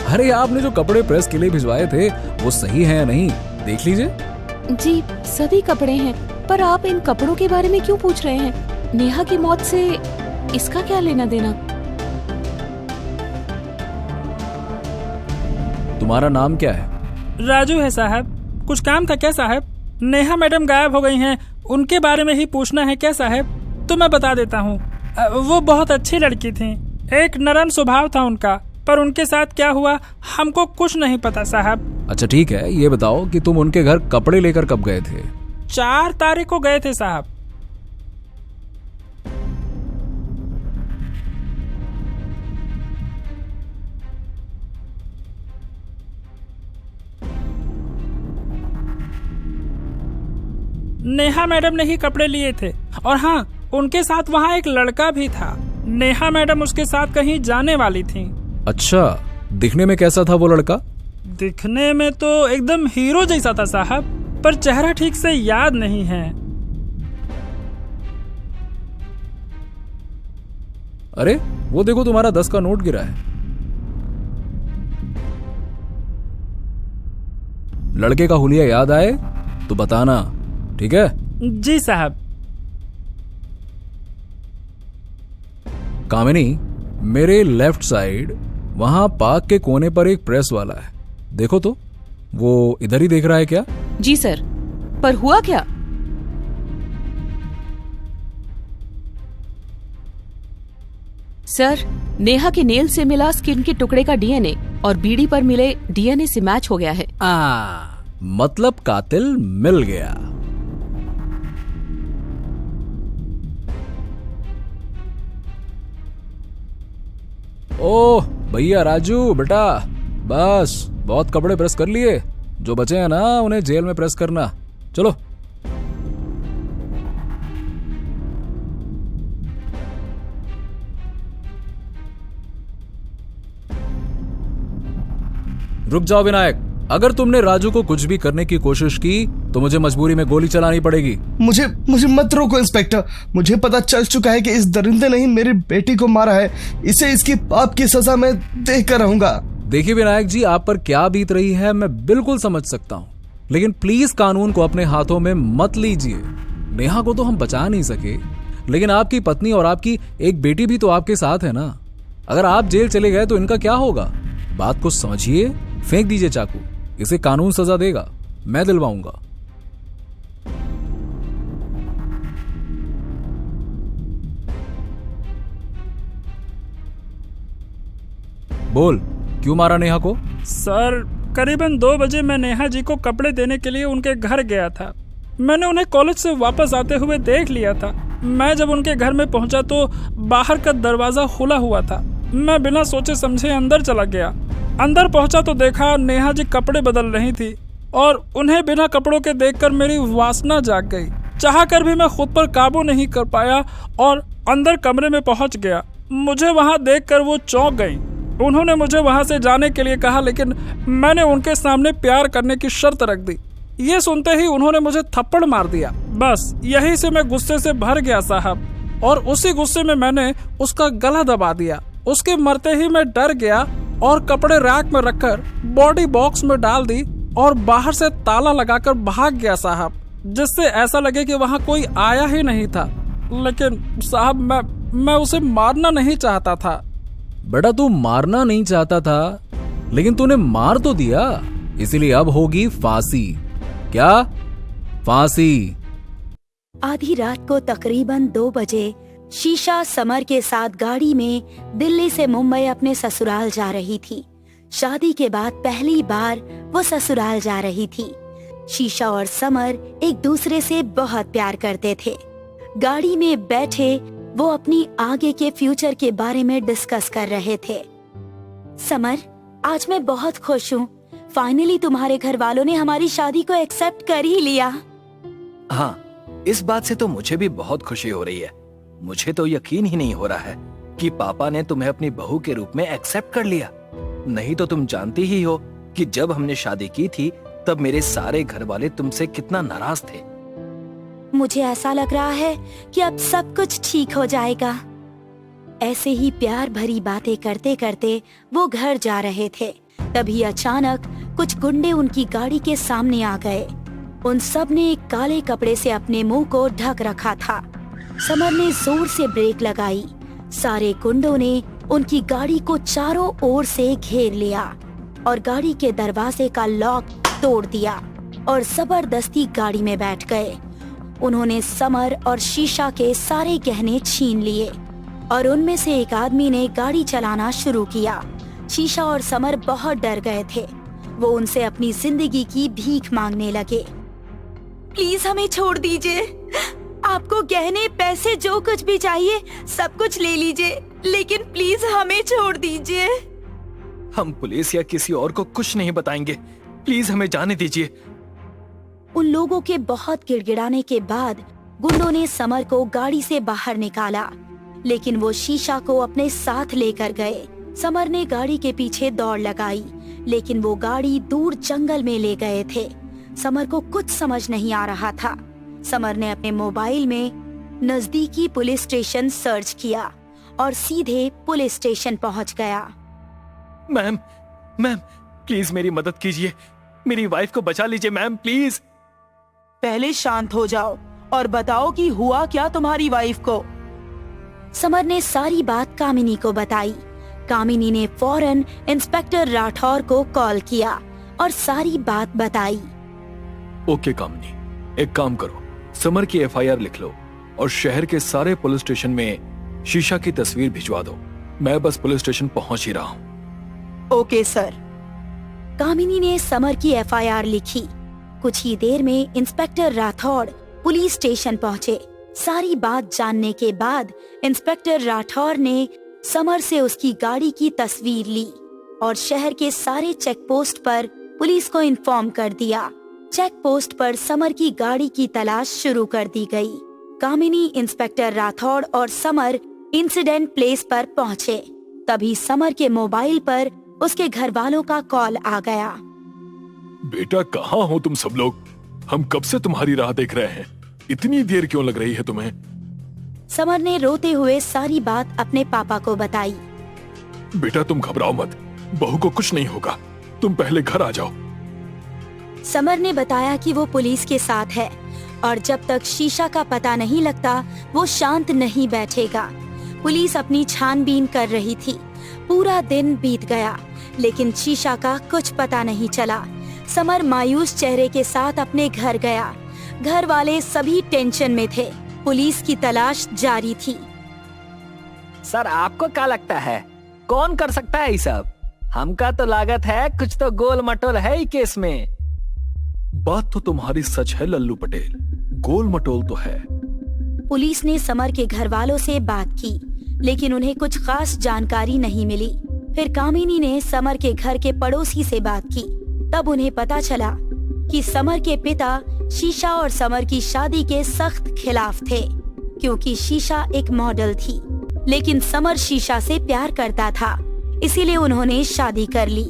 अरे आपने जो कपड़े प्रेस के लिए भिजवाए थे वो सही है या नहीं, देख लीजिए। जी सभी कपड़े हैं, पर आप इन कपड़ों के बारे में क्यों पूछ रहे हैं? नेहा की मौत से इसका क्या लेना देना? तुम्हारा नाम क्या है? राजू है साहब। कुछ काम था क्या साहब? नेहा मैडम गायब हो गई हैं, उनके बारे में ही पूछना है क्या साहब? तो मैं बता देता हूँ, वो बहुत अच्छी लड़की थी, एक नरम स्वभाव था उनका, पर उनके साथ क्या हुआ हमको कुछ नहीं पता साहब। अच्छा ठीक है, ये बताओ कि तुम उनके घर कपड़े लेकर कब गए थे? 4 तारीख को गए थे साहब। नेहा मैडम ने ही कपड़े लिए थे, और हाँ, उनके साथ वहाँ एक लड़का भी था। नेहा मैडम उसके साथ कहीं जाने वाली थी। अच्छा, दिखने में कैसा था वो लड़का? दिखने में तो एकदम हीरो जैसा था साहब, पर चेहरा ठीक से याद नहीं है। अरे वो देखो, तुम्हारा 10 का नोट गिरा है। लड़के का हुलिया याद आए तो बताना, ठीक है? जी साहब। कामिनी, मेरे लेफ्ट साइड वहां पार्क के कोने पर एक प्रेस वाला है, देखो तो, वो इधर ही देख रहा है क्या? जी सर, पर हुआ क्या? सर, नेहा के नेल से मिला स्किन के टुकड़े का डीएनए और बीड़ी पर मिले डीएनए से मैच हो गया है। मतलब कातिल मिल गया। ओह भैया राजू बेटा, बस बहुत कपड़े प्रेस कर लिए, जो बचे हैं ना उन्हें जेल में प्रेस करना। चलो। रुक जाओ विनायक, अगर तुमने राजू को कुछ भी करने की कोशिश की तो मुझे मजबूरी में गोली चलानी पड़ेगी। मुझे मत रोको इंस्पेक्टर। मुझे पता चल चुका है कि इस दरिंदे ने ही मेरी बेटी को मारा है। इसे इसकी पाप की सजा मैं देख कर रहूंगा। देखिए विनायक जी, आप पर क्या बीत रही है मैं बिल्कुल समझ सकता हूँ, लेकिन प्लीज कानून को अपने हाथों में मत लीजिए। नेहा को तो हम बचा नहीं सके, लेकिन आपकी पत्नी और आपकी एक बेटी भी तो आपके साथ है ना। अगर आप जेल चले गए तो इनका क्या होगा? बात को समझिए, फेंक दीजिए चाकू, इसे कानून सजा देगा, मैं दिलवाऊंगा। बोल, क्यों मारा नेहा को? सर, करीबन 2 बजे मैं नेहा जी को कपड़े देने के लिए उनके घर गया था। मैंने उन्हें कॉलेज से वापस आते हुए देख लिया था। मैं जब उनके घर में पहुंचा तो बाहर का दरवाजा खुला हुआ था। मैं बिना सोचे समझे अंदर चला गया। अंदर पहुंचा तो देखा नेहा जी कपड़े बदल रही थी, और उन्हें बिना कपड़ों के देखकर मेरी वासना जाग गई। चाह कर भी मैं खुद पर काबू नहीं कर पाया और अंदर कमरे में पहुंच गया। मुझे वहां देखकर वो चौंक गई। उन्होंने मुझे वहां से जाने के लिए कहा, लेकिन मैंने उनके सामने प्यार करने की शर्त रख दी। ये सुनते ही उन्होंने मुझे थप्पड़ मार दिया। बस यहीं से मैं गुस्से से भर गया साहब, और उसी गुस्से में मैंने उसका गला दबा दिया। उसके मरते ही मैं डर गया और कपड़े रैक में रखकर बॉडी बॉक्स में डाल दी और बाहर से ताला लगाकर भाग गया साहब, जिससे ऐसा लगे कि वहाँ कोई आया ही नहीं था। लेकिन साहब मैं उसे मारना नहीं चाहता था। बेटा तू मारना नहीं चाहता था, लेकिन तूने मार तो दिया, इसीलिए अब होगी फांसी। क्या? फांसी। आधी रात को तकरीबन 2 बजे शीशा समर के साथ गाड़ी में दिल्ली से मुंबई अपने ससुराल जा रही थी। शादी के बाद पहली बार वो ससुराल जा रही थी। शीशा और समर एक दूसरे से बहुत प्यार करते थे। गाड़ी में बैठे वो अपनी आगे के फ्यूचर के बारे में डिस्कस कर रहे थे। समर, आज मैं बहुत खुश हूँ। फाइनली तुम्हारे घर वालों ने हमारी शादी को एक्सेप्ट कर ही लिया। हाँ, इस बात से तो मुझे भी बहुत खुशी हो रही है। मुझे तो यकीन ही नहीं हो रहा है कि पापा ने तुम्हें अपनी बहू के रूप में एक्सेप्ट कर लिया। नहीं तो तुम जानती ही हो कि जब हमने शादी की थी तब मेरे सारे घर वाले तुमसे कितना नाराज थे। मुझे ऐसा लग रहा है कि अब सब कुछ ठीक हो जाएगा। ऐसे ही प्यार भरी बातें करते करते वो घर जा रहे थे। तभी अचानक कुछ गुंडे उनकी गाड़ी के सामने आ गए। उन सब ने एक काले कपड़े से अपने मुंह को ढक रखा था। समर ने जोर से ब्रेक लगाई। सारे गुंडों ने उनकी गाड़ी को चारों ओर से घेर लिया और गाड़ी के दरवाजे का लॉक तोड़ दिया और जबरदस्ती गाड़ी में बैठ गए। उन्होंने समर और शीशा के सारे गहने छीन लिए और उनमें से एक आदमी ने गाड़ी चलाना शुरू किया। शीशा और समर बहुत डर गए थे। वो उनसे अपनी जिंदगी की भीख मांगने लगे। प्लीज हमें छोड़ दीजिए। आपको गहने, पैसे, जो कुछ भी चाहिए सब कुछ ले लीजिए, लेकिन प्लीज हमें छोड़ दीजिए। हम पुलिस या किसी और को कुछ नहीं बताएंगे। प्लीज हमें जाने दीजिए। उन लोगों के बहुत गिड़गिड़ाने के बाद गुंडों ने समर को गाड़ी से बाहर निकाला, लेकिन वो शीशा को अपने साथ लेकर गए। समर ने गाड़ी के पीछे दौड़ लगाई, लेकिन वो गाड़ी दूर जंगल में ले गए थे। समर को कुछ समझ नहीं आ रहा था। समर ने अपने मोबाइल में नजदीकी पुलिस स्टेशन सर्च किया और सीधे पुलिस स्टेशन पहुंच गया। मैम, प्लीज मेरी मदद कीजिए। मेरी वाइफ को बचा लीजिए मैम, प्लीज। पहले शांत हो जाओ और बताओ कि हुआ क्या तुम्हारी वाइफ को। समर ने सारी बात कामिनी को बताई। कामिनी ने फौरन इंस्पेक्टर राठौर को कॉल किया और सारी बात बताई। ओके कामिनी, एक काम करो, समर की एफआईआर लिख लो और शहर के सारे पुलिस स्टेशन में शीशा की तस्वीर भिजवा दो। मैं बस पुलिस स्टेशन पहुंच ही रहा हूँ। Okay sir. कामिनी ने समर की एफआईआर लिखी। कुछ ही देर में इंस्पेक्टर राठौड़ पुलिस स्टेशन पहुंचे। सारी बात जानने के बाद इंस्पेक्टर राठौड़ ने समर से उसकी गाड़ी की तस्वीर ली और शहर के सारे चेक पोस्ट पर पुलिस को इन्फॉर्म कर दिया। चेक पोस्ट पर समर की गाड़ी की तलाश शुरू कर दी गई। कामिनी, इंस्पेक्टर राठौड़ और समर इंसिडेंट प्लेस पर पहुंचे। तभी समर के मोबाइल पर उसके घर वालों का कॉल आ गया। बेटा, कहाँ हो तुम सब लोग? हम कब से तुम्हारी राह देख रहे हैं। इतनी देर क्यों लग रही है तुम्हें? समर ने रोते हुए सारी बात अपने पापा को बताई। बेटा तुम घबराओ मत, बहू को कुछ नहीं होगा। तुम पहले घर आ जाओ। समर ने बताया कि वो पुलिस के साथ है और जब तक शीशा का पता नहीं लगता वो शांत नहीं बैठेगा। पुलिस अपनी छानबीन कर रही थी। पूरा दिन बीत गया, लेकिन शीशा का कुछ पता नहीं चला। समर मायूस चेहरे के साथ अपने घर गया। घर वाले सभी टेंशन में थे। पुलिस की तलाश जारी थी। सर, आपको क्या लगता है कौन कर सकता है ये सब? हमका तो लागत है कुछ तो गोल मटोल है ही केस में। बात तो तुम्हारी सच है लल्लू पटेल, गोल मटोल तो है। पुलिस ने समर के घर वालों से बात की, लेकिन उन्हें कुछ खास जानकारी नहीं मिली। फिर कामिनी ने समर के घर के पड़ोसी से बात की। तब उन्हें पता चला कि समर के पिता शीशा और समर की शादी के सख्त खिलाफ थे, क्योंकि शीशा एक मॉडल थी, लेकिन समर शीशा से प्यार करता था, इसीलिए उन्होंने शादी कर ली।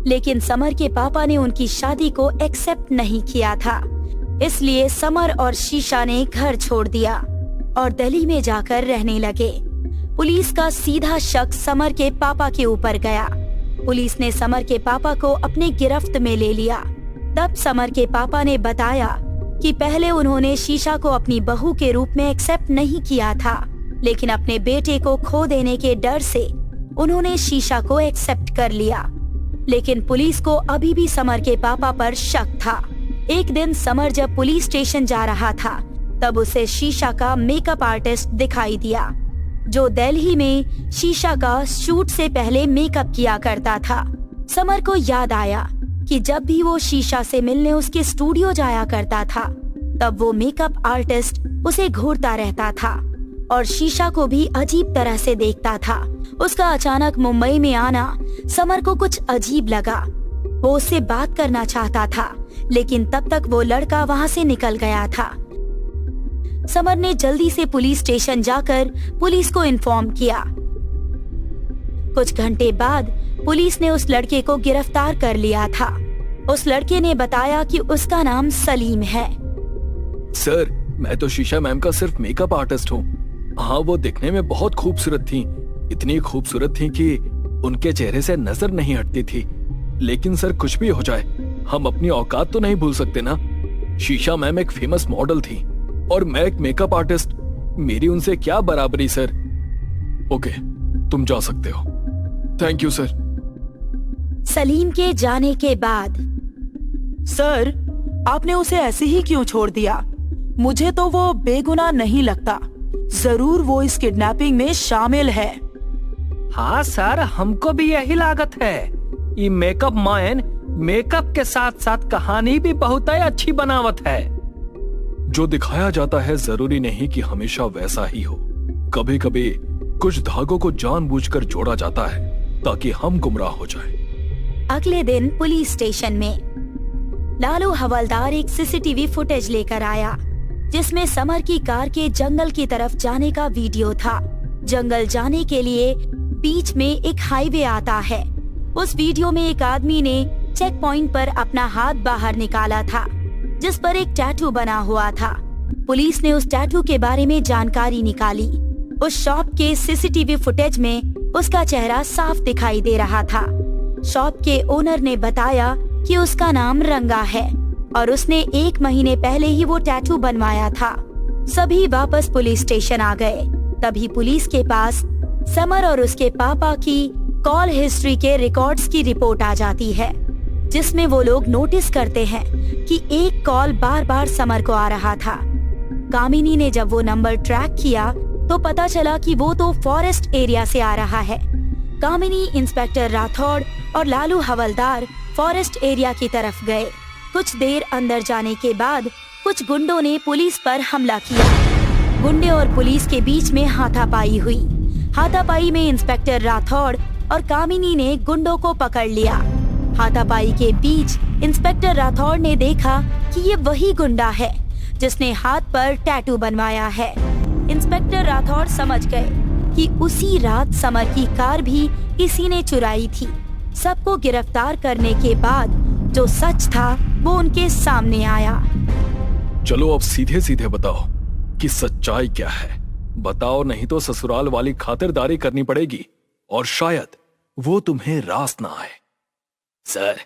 लेकिन समर के पापा ने उनकी शादी को एक्सेप्ट नहीं किया था, इसलिए समर और शीशा ने घर छोड़ दिया और दिल्ली में जाकर रहने लगे। पुलिस का सीधा शक समर के पापा के ऊपर गया। पुलिस ने समर के पापा को अपने गिरफ्त में ले लिया। तब समर के पापा ने बताया कि पहले उन्होंने शीशा को अपनी बहू के रूप में एक्सेप्ट नहीं किया था, लेकिन अपने बेटे को खो देने के डर से उन्होंने शीशा को एक्सेप्ट कर लिया। लेकिन पुलिस को अभी भी समर के पापा पर शक था। एक दिन समर जब पुलिस स्टेशन जा रहा था, तब उसे शीशा का मेकअप आर्टिस्ट दिखाई दिया, जो दिल्ली में शीशा का शूट से पहले मेकअप किया करता था। समर को याद आया कि जब भी वो शीशा से मिलने उसके स्टूडियो जाया करता था, तब वो मेकअप आर्टिस्ट उसे घूरता रहता था और शीशा को भी अजीब तरह से देखता था। उसका अचानक मुंबई में आना समर को कुछ अजीब लगा। वो उससे बात करना चाहता था, लेकिन तब तक वो लड़का वहाँ से निकल गया था। समर ने जल्दी से पुलिस स्टेशन जाकर पुलिस को इन्फॉर्म किया। कुछ घंटे बाद पुलिस ने उस लड़के को गिरफ्तार कर लिया था। उस लड़के ने बताया कि उसका नाम सलीम है। सर, मैं तो शीशा मैम का सिर्फ मेकअप आर्टिस्ट हूँ। हाँ, वो दिखने में बहुत खूबसूरत थी, इतनी खूबसूरत थी कि उनके चेहरे से नजर नहीं हटती थी। लेकिन सर, कुछ भी हो जाए, हम अपनी औकात तो नहीं भूल सकते ना। शीशा मैम एक फेमस मॉडल थी और मैं एक मेकअप आर्टिस्ट, मेरी उनसे क्या बराबरी सर। ओके, तुम जा सकते हो। Thank you sir. सलीम के जाने के बाद सर, आपने उसे ऐसे ही क्यों छोड़ दिया? मुझे तो वो बेगुनाह नहीं लगता। जरूर वो इस किडनैपिंग में शामिल है। हाँ सर, हमको भी यही लागत है। ये मेकअप मैन मेकअप के साथ साथ कहानी भी बहुत ही अच्छी बनावट है। जो दिखाया जाता है जरूरी नहीं कि हमेशा वैसा ही हो। कभी कभी कुछ धागों को जानबूझकर जोड़ा जाता है ताकि हम गुमराह हो जाएं। अगले दिन पुलिस स्टेशन में लालू हवलदार एक सीसीटीवी फुटेज लेकर आया, जिसमें समर की कार के जंगल की तरफ जाने का वीडियो था। जंगल जाने के लिए बीच में एक हाईवे आता है। उस वीडियो में एक आदमी ने चेक पॉइंट पर अपना हाथ बाहर निकाला था, जिस पर एक टैटू बना हुआ था। पुलिस ने उस टैटू के बारे में जानकारी निकाली। उस शॉप के सीसीटीवी फुटेज में उसका चेहरा साफ दिखाई दे रहा था। शॉप के ओनर ने बताया कि उसका नाम रंगा है और उसने 1 महीने पहले ही वो टैटू बनवाया था। सभी वापस पुलिस स्टेशन आ गए। तभी पुलिस के पास समर और उसके पापा की कॉल हिस्ट्री के रिकॉर्ड्स की रिपोर्ट आ जाती है, जिसमें वो लोग नोटिस करते हैं कि एक कॉल बार बार समर को आ रहा था। कामिनी ने जब वो नंबर ट्रैक किया तो पता चला कि वो तो फॉरेस्ट एरिया से आ रहा है। कामिनी, इंस्पेक्टर राठौड़ और लालू हवलदार फॉरेस्ट एरिया की तरफ गए। कुछ देर अंदर जाने के बाद कुछ गुंडों ने पुलिस पर हमला किया। गुंडे और पुलिस के बीच में हाथापाई हुई। हाथापाई में इंस्पेक्टर राठौड़ और कामिनी ने गुंडों को पकड़ लिया। हाथापाई के बीच इंस्पेक्टर राठौड़ ने देखा कि ये वही गुंडा है जिसने हाथ पर टैटू बनवाया है। इंस्पेक्टर राठौड़ समझ गए कि उसी रात समर की कार भी किसी ने चुराई थी। सबको गिरफ्तार करने के बाद जो सच था वो उनके सामने आया। चलो अब सीधे सीधे बताओ कि सच्चाई क्या है। बताओ, नहीं तो ससुराल वाली खातिरदारी करनी पड़ेगी और शायद वो तुम्हें रास ना आए। सर,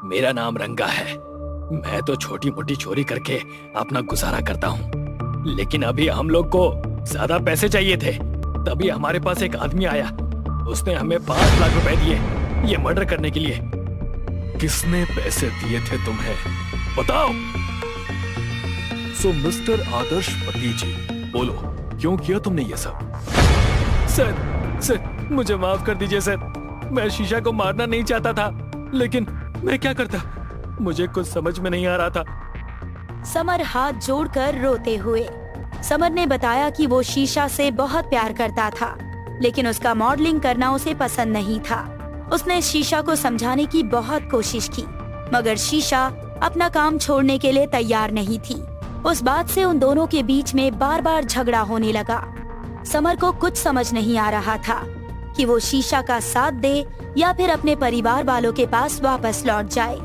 मेरा नाम रंगा है। मैं तो छोटी मोटी चोरी करके अपना गुजारा करता हूँ, लेकिन अभी हम लोग को ज्यादा पैसे चाहिए थे। तभी हमारे पास एक आदमी आया, उसने हमें 5 लाख रुपए दिए ये मर्डर करने के लिए। किसने पैसे दिए थे तुम्हें, बताओ। सो मिस्टर आदर्श पति जी, बोलो क्यों किया तुमने ये सब? सर, मुझे माफ कर दीजिए सर। मैं शीशा को मारना नहीं चाहता था, लेकिन मैं क्या करता, मुझे कुछ समझ में नहीं आ रहा था। समर हाथ जोड़कर रोते हुए समर ने बताया कि वो शीशा से बहुत प्यार करता था, लेकिन उसका मॉडलिंग करना उसे पसंद नहीं था। उसने शीशा को समझाने की बहुत कोशिश की, मगर शीशा अपना काम छोड़ने के लिए तैयार नहीं थी। उस बात से उन दोनों के बीच में बार बार झगड़ा होने लगा। समर को कुछ समझ नहीं आ रहा था कि वो शीशा का साथ दे या फिर अपने परिवार वालों के पास वापस लौट जाए।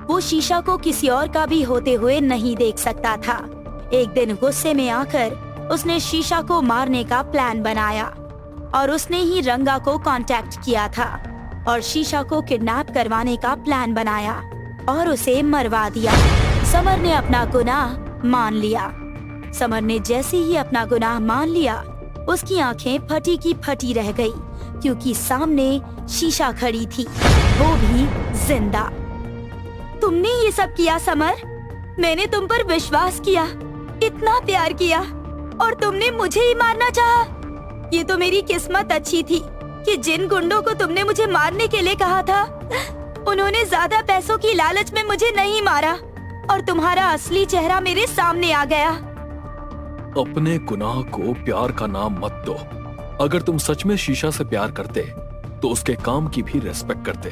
वो शीशा को किसी और का भी होते हुए नहीं देख सकता था। एक दिन गुस्से में आकर उसने शीशा को मारने का प्लान बनाया और उसने ही रंगा को कांटेक्ट किया था और शीशा को किडनैप करवाने का प्लान बनाया। और उसे मरवा दिया। समर ने अपना गुनाह मान लिया। समर ने जैसे ही अपना गुनाह मान लिया, उसकी आंखें फटी की फटी रह गई, क्योंकि सामने शीशा खड़ी थी, वो भी जिंदा। तुमने ये सब किया समर? मैंने तुम पर विश्वास किया, इतना प्यार किया, और तुमने मुझे ही मारना चाहा। ये तो मेरी किस्मत अच्छी थी कि जिन गुंडों को तुमने मुझे मारने के लिए कहा था, उन्होंने ज्यादा पैसों की लालच में मुझे नहीं मारा, और तुम्हारा असली चेहरा मेरे सामने आ गया। अपने गुनाह को प्यार का नाम मत दो। अगर तुम सच में शीशा से प्यार करते तो उसके काम की भी रेस्पेक्ट करते।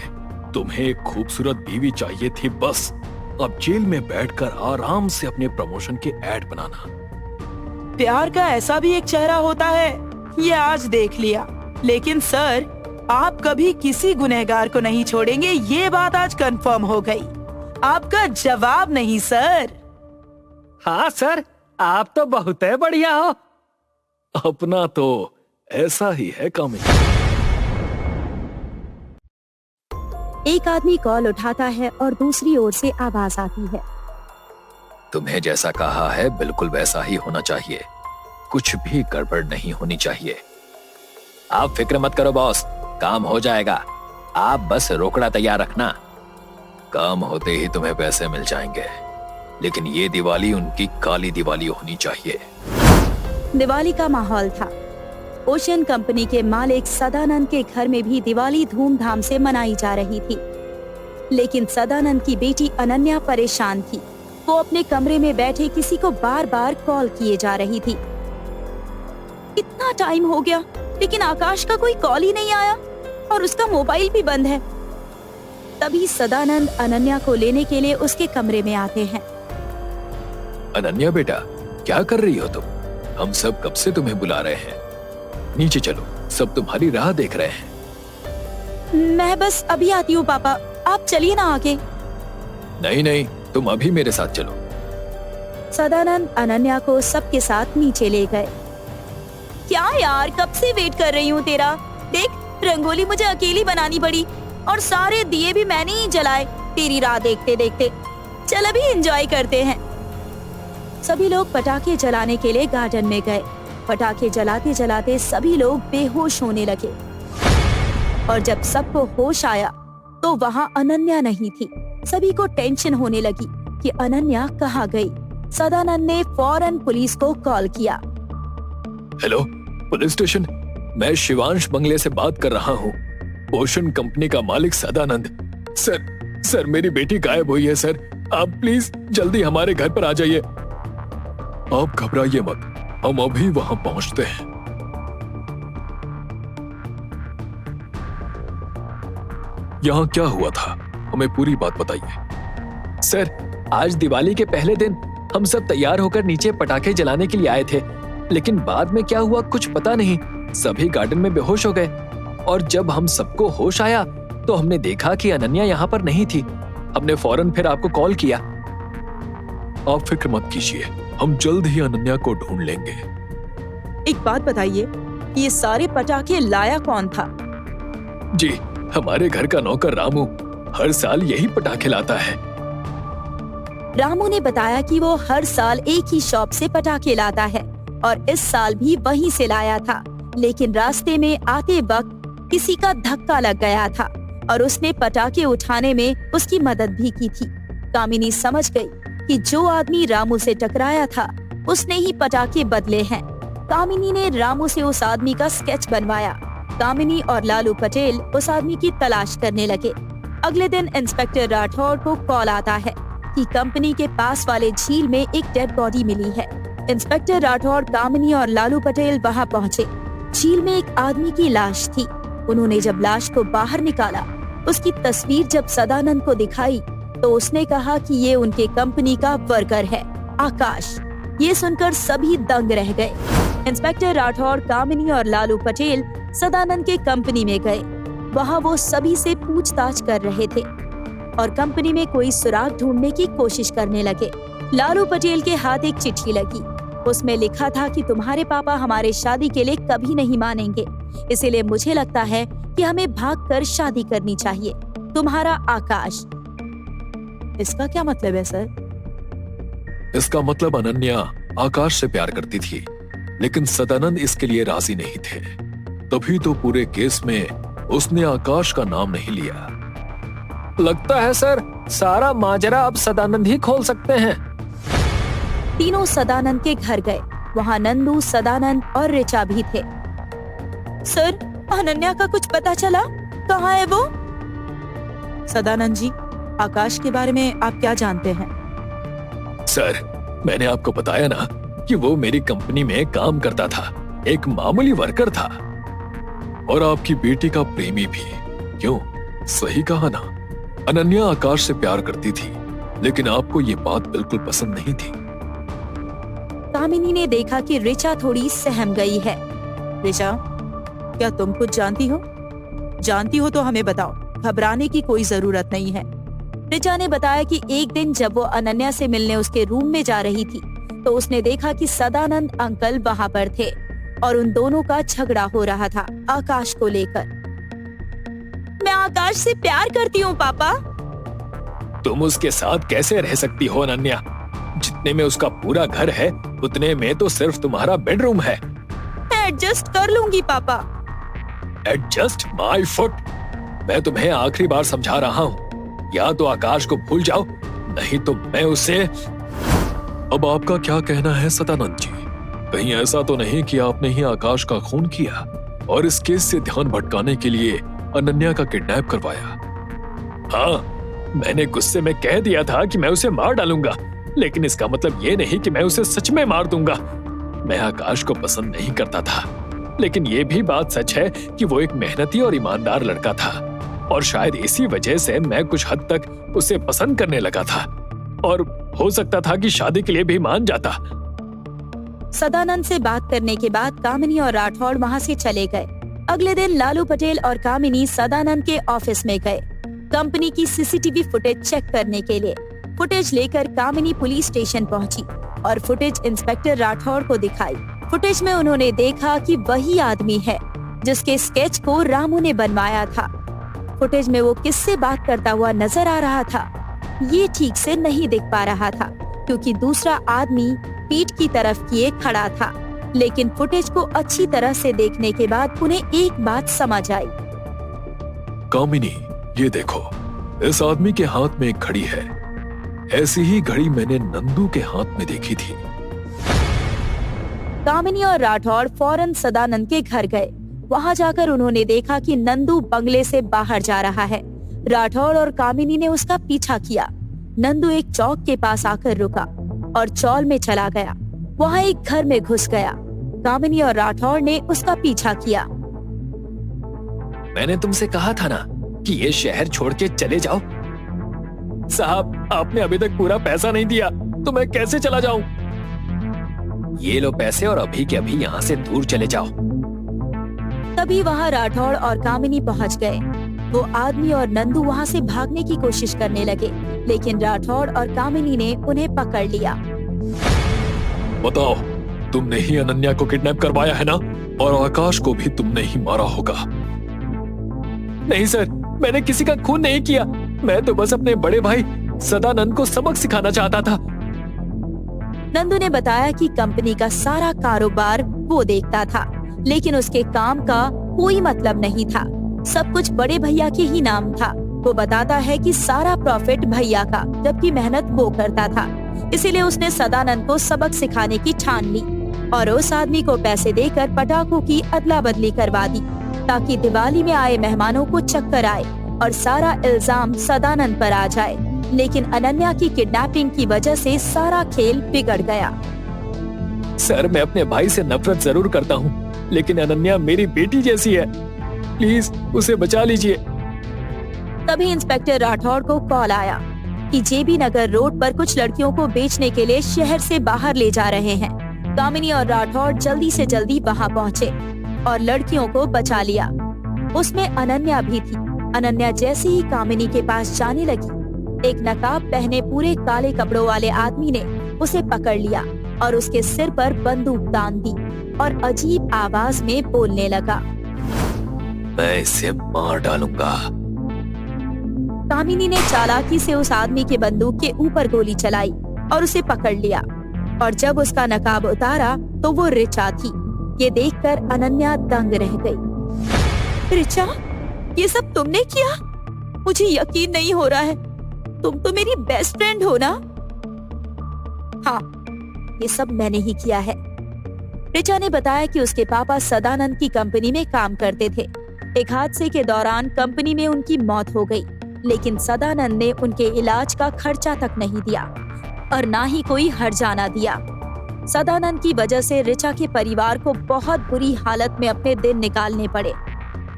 तुम्हें एक खूबसूरत बीवी चाहिए थी बस। अब जेल में बैठकर आराम से अपने प्रमोशन के ऐड बनाना। प्यार का ऐसा भी एक चेहरा होता है, ये आज देख लिया। लेकिन सर, आप कभी किसी गुनहगार को नहीं छोड़ेंगे, ये बात आज कंफर्म हो गई। आपका जवाब नहीं सर। हाँ सर, आप तो बहुत है बढ़िया हो। अपना तो ऐसा ही है कामिनी। एक आदमी कॉल उठाता है और दूसरी ओर से आवाज आती है। तुम्हें जैसा कहा है बिल्कुल वैसा ही होना चाहिए, कुछ भी गड़बड़ नहीं होनी चाहिए। आप फिक्र मत करो बॉस, काम हो जाएगा। आप बस रोकड़ा तैयार रखना। काम होते ही तुम्हें पैसे मिल जाएंगे, लेकिन ये दिवाली उनकी काली दिवाली होनी चाहिए। दिवाली का माहौल था। ओशन कंपनी के मालिक सदानंद के घर में भी दिवाली धूमधाम से मनाई जा रही थी, लेकिन सदानंद की बेटी अनन्या परेशान थी। वो अपने कमरे में बैठे किसी को बार बार कॉल किए जा रही थी। इतना टाइम हो गया, लेकिन आकाश का कोई कॉल ही नहीं आया, और उसका मोबाइल भी बंद है। तभी सदानंद अनन्या को लेने के लिए उसके कमरे में आते हैं। अनन्या बेटा, क्या कर रही हो तुम? हम सब कब से तुम्हें बुला रहे हैं। नीचे चलो, सब तुम्हारी राह देख रहे हैं। मैं बस अभी आती हूँ पापा, आप चलिए ना आगे। नहीं नहीं, तुम अभी मेरे साथ चलो। सदानंद अनन्या को सबके साथ नीचे ले गए। क्या यार, कब से वेट कर रही हूँ तेरा। देख, रंगोली मुझे अकेली बनानी पड़ी, और सारे दिए भी मैंने ही जलाए तेरी राह देखते देखते। चल अभी एंजॉय करते हैं। सभी लोग पटाखे जलाने के लिए गार्डन में गए। पटाखे जलाते जलाते सभी लोग बेहोश होने लगे, और जब सबको होश आया तो वहाँ अनन्या नहीं थी। सभी को टेंशन होने लगी कि अनन्या कहाँ गई। सदानंद ने फौरन पुलिस को कॉल किया। हेलो पुलिस स्टेशन, मैं शिवांश बंगले से बात कर रहा हूँ। ओशन कंपनी का मालिक सदानंद। सर मेरी बेटी गायब हुई है सर। आप प्लीज जल्दी हमारे घर पर आ जाइए। आप घबराइए मत, हम अभी वहां पहुंचते हैं। यहाँ क्या हुआ था, हमें पूरी बात बताइए। सर, आज दिवाली के पहले दिन हम सब तैयार होकर नीचे पटाखे जलाने के लिए आए थे, लेकिन बाद में क्या हुआ कुछ पता नहीं। सभी गार्डन में बेहोश हो गए, और जब हम सबको होश आया तो हमने देखा कि अनन्या यहाँ पर नहीं थी। हमने फौरन फिर आपको कॉल किया। आप फिक्र मत कीजिए, हम जल्द ही अनन्या को ढूंढ लेंगे। एक बात बताइए, ये सारे पटाखे लाया कौन था? जी, हमारे घर का नौकर रामू हर साल यही पटाखे लाता है। रामू ने बताया कि वो हर साल एक ही शॉप से पटाखे लाता है, और इस साल भी वहीं से लाया था। लेकिन रास्ते में आते वक्त किसी का धक्का लग गया था, और उसने पटाखे उठाने में उसकी मदद भी की थी। कामिनी समझ गई कि जो आदमी रामू से टकराया था उसने ही पटाखे बदले हैं। कामिनी ने रामू से उस आदमी का स्केच बनवाया। कामिनी और लालू पटेल उस आदमी की तलाश करने लगे। अगले दिन इंस्पेक्टर राठौड़ को कॉल आता है कि कंपनी के पास वाले झील में एक डेड बॉडी मिली है। इंस्पेक्टर राठौड़, कामिनी और लालू पटेल वहां पहुंचे। झील में एक आदमी की लाश थी। उन्होंने जब लाश को बाहर निकाला, उसकी तस्वीर जब सदानंद को दिखाई तो उसने कहा कि ये उनके कंपनी का वर्कर है, आकाश। ये सुनकर सभी दंग रह गए। इंस्पेक्टर राठौड़, कामिनी और लालू पटेल सदानंद के कंपनी में गए। वहाँ वो सभी से पूछताछ कर रहे थे और कंपनी में कोई सुराग ढूंढने की कोशिश करने लगे। लालू पटेल के हाथ एक चिट्ठी लगी। उसमें लिखा था कि तुम्हारे पापा हमारे शादी के लिए कभी नहीं मानेंगे, इसीलिए मुझे लगता है कि हमें भागकर शादी करनी चाहिए। तुम्हारा आकाश। इसका क्या मतलब है सर? इसका मतलब अनन्या आकाश से प्यार करती थी, लेकिन सदानंद इसके लिए राजी नहीं थे। तभी तो पूरे केस में उसने आकाश का नाम नहीं लिया। लगता है सर सारा माजरा अब सदानंद ही खोल सकते हैं। तीनों सदानंद के घर गए। वहाँ नंदू, सदानंद और ऋचा भी थे। सर, अनन्या का कुछ पता चला? कहाँ है वो? सदानंद जी, आकाश के बारे में आप क्या जानते हैं? सर, मैंने आपको बताया ना कि वो मेरी कंपनी में काम करता था, एक मामूली वर्कर था, और आपकी बेटी का प्रेमी भी। क्यों, सही कहा ना? अनन्या आकाश से प्यार करती थी, लेकिन आपको ये बात बिल्कुल पसंद नहीं थी। कामिनी ने देखा कि ऋचा थोड़ी सहम गई है। ऋचा, क्या तुम कुछ जानती हो? जानती हो तो हमें बताओ, घबराने की कोई जरूरत नहीं है। ऋचा ने बताया कि एक दिन जब वो अनन्या से मिलने उसके रूम में जा रही थी, तो उसने देखा कि सदानंद अंकल वहाँ पर थे और उन दोनों का झगड़ा हो रहा था आकाश को लेकर। मैं आकाश से प्यार करती हूँ पापा। तुम उसके साथ कैसे रह सकती हो अनन्या? जितने में उसका पूरा घर है, उतने में तो सिर्फ तुम्हारा बेडरूम है। एडजस्ट कर लूंगी पापा। Adjust my foot. मैं तुम्हें आखिरी बार समझा रहा हूँ, या तो आकाश को भूल जाओ, नहीं तो मैं उसे। अब आपका क्या कहना है सदानंद जी? कहीं ऐसा तो नहीं कि आपने ही आकाश का खून किया और इस केस से ध्यान भटकाने के लिए अनन्या का किडनैप करवाया? हाँ, मैंने गुस्से में कह दिया था कि मैं उसे मार डालूंगा, लेकिन इसका मतलब ये नहीं कि मैं उसे सच में मार दूंगा। मैं आकाश को पसंद नहीं करता था, लेकिन ये भी बात सच है कि वो एक मेहनती और ईमानदार लड़का था, और शायद इसी वजह से मैं कुछ हद तक उसे पसंद करने लगा था, और हो सकता था कि शादी के लिए भी मान जाता। सदानंद से बात करने के बाद कामिनी और राठौड़ वहाँ से चले गए। अगले दिन लालू पटेल और कामिनी सदानंद के ऑफिस में गए कंपनी की सीसीटीवी फुटेज चेक करने के लिए। फुटेज लेकर कामिनी पुलिस स्टेशन पहुंची और फुटेज इंस्पेक्टर राठौड़ को दिखाई। फुटेज में उन्होंने देखा कि वही आदमी है जिसके स्केच को रामू ने बनवाया था। फुटेज में वो किससे बात करता हुआ नजर आ रहा था, ये ठीक से नहीं दिख पा रहा था, क्योंकि दूसरा आदमी पीठ की तरफ किए खड़ा था। लेकिन फुटेज को अच्छी तरह से देखने के बाद उन्हें एक बात समझ आई। कामिनी, ये देखो, इस आदमी के हाथ में एक घड़ी है। ऐसी ही घड़ी मैंने नंदू के हाथ में देखी थी। कामिनी और राठौड़ फौरन सदानंद के घर गए। वहां जाकर उन्होंने देखा कि नंदू बंगले से बाहर जा रहा है। राठौड़ और कामिनी ने उसका पीछा किया। नंदू एक चौक के पास आकर रुका और चौल में चला गया। वहां एक घर में घुस गया। कामिनी और राठौड़ ने उसका पीछा किया। मैंने तुमसे कहा था ना कि ये शहर छोड़ के चले जाओ। साहब, आपने अभी तक पूरा पैसा नहीं दिया, तो मैं कैसे चला जाऊं? ये लो पैसे और अभी के अभी यहाँ से दूर चले जाओ। तभी वहाँ राठौड़ और कामिनी पहुँच गए। वो आदमी और नंदू वहाँ से भागने की कोशिश करने लगे, लेकिन राठौड़ और कामिनी ने उन्हें पकड़ लिया। बताओ, तुमने ही अनन्या को किडनैप करवाया है ना? और आकाश को भी तुमने ही मारा होगा। नहीं सर, मैंने किसी का खून नहीं किया। मैं तो बस अपने बड़े भाई सदानंद को सबक सिखाना चाहता था। नंदू ने बताया कि कंपनी का सारा कारोबार वो देखता था, लेकिन उसके काम का कोई मतलब नहीं था। सब कुछ बड़े भैया के ही नाम था। वो बताता है कि सारा प्रॉफिट भैया का, जबकि मेहनत वो करता था। इसीलिए उसने सदानंद को सबक सिखाने की ठान ली और उस आदमी को पैसे देकर पटाखों की अदला बदली करवा दी, ताकि दिवाली में आए मेहमानों को चक्कर आए और सारा इल्जाम सदानंद पर आ जाए। लेकिन अनन्या की किडनैपिंग की वजह से सारा खेल बिगड़ गया। सर, मैं अपने भाई से नफरत जरूर करता हूँ, लेकिन अनन्या मेरी बेटी जैसी है। प्लीज उसे बचा लीजिए। तभी इंस्पेक्टर राठौड़ को कॉल आया कि जेबी नगर रोड पर कुछ लड़कियों को बेचने के लिए शहर से बाहर ले जा रहे हैं। कामिनी और राठौड़ जल्दी से जल्दी वहां पहुंचे और लड़कियों को बचा लिया। उसमें अनन्या भी थी। अनन्या जैसे ही कामिनी के पास जाने लगी, एक नकाब पहने पूरे काले कपड़ों वाले आदमी ने उसे पकड़ लिया और उसके सिर पर बंदूक तान दी और अजीब आवाज में बोलने लगा, मैं इसे मार डालूंगा। कामिनी ने चालाकी से उस आदमी के बंदूक के ऊपर गोली चलाई और उसे पकड़ लिया। और जब उसका नकाब उतारा तो वो रिचा थी। ये देखकर अनन्या दंग रह गई। रिचा, ये सब तुमने किया? मुझे यकीन नहीं हो रहा है। तुम तो मेरी बेस्ट फ्रेंड हो ना? हाँ, ये सब मैंने ही किया है। रिचा ने बताया कि उसके पापा सदानंद की कंपनी में काम करते थे। एक हादसे के दौरान कंपनी में उनकी मौत हो गई, लेकिन सदानंद ने उनके इलाज का खर्चा तक नहीं दिया और ना ही कोई हर्जाना दिया। सदानंद की वजह से रिचा के परिवार को बहुत बुरी हालत में अपने दिन निकालने पड़े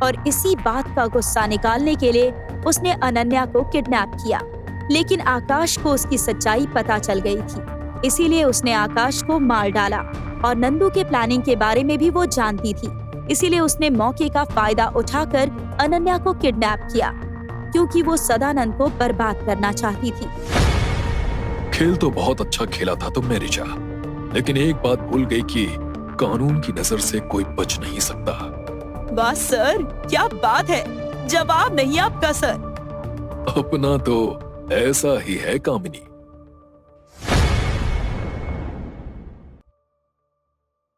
और इसी बात का गुस्सा निकालने के लिए उसने अनन्या को किडनैप किया। लेकिन आकाश को उसकी सच्चाई पता चल गई थी, इसीलिए उसने आकाश को मार डाला। और नंदू के प्लानिंग के बारे में भी वो जानती थी, इसीलिए उसने मौके का फायदा उठाकर अनन्या को किडनैप किया, क्योंकि वो सदानंद को बर्बाद करना चाहती थी। खेल तो बहुत अच्छा खेला था तुमने रिचा, लेकिन एक बात भूल गई कि कानून की नजर से कोई बच नहीं सकता। वाह सर, क्या बात है, जवाब नहीं आपका सर। अपना तो ऐसा ही है कामिनी।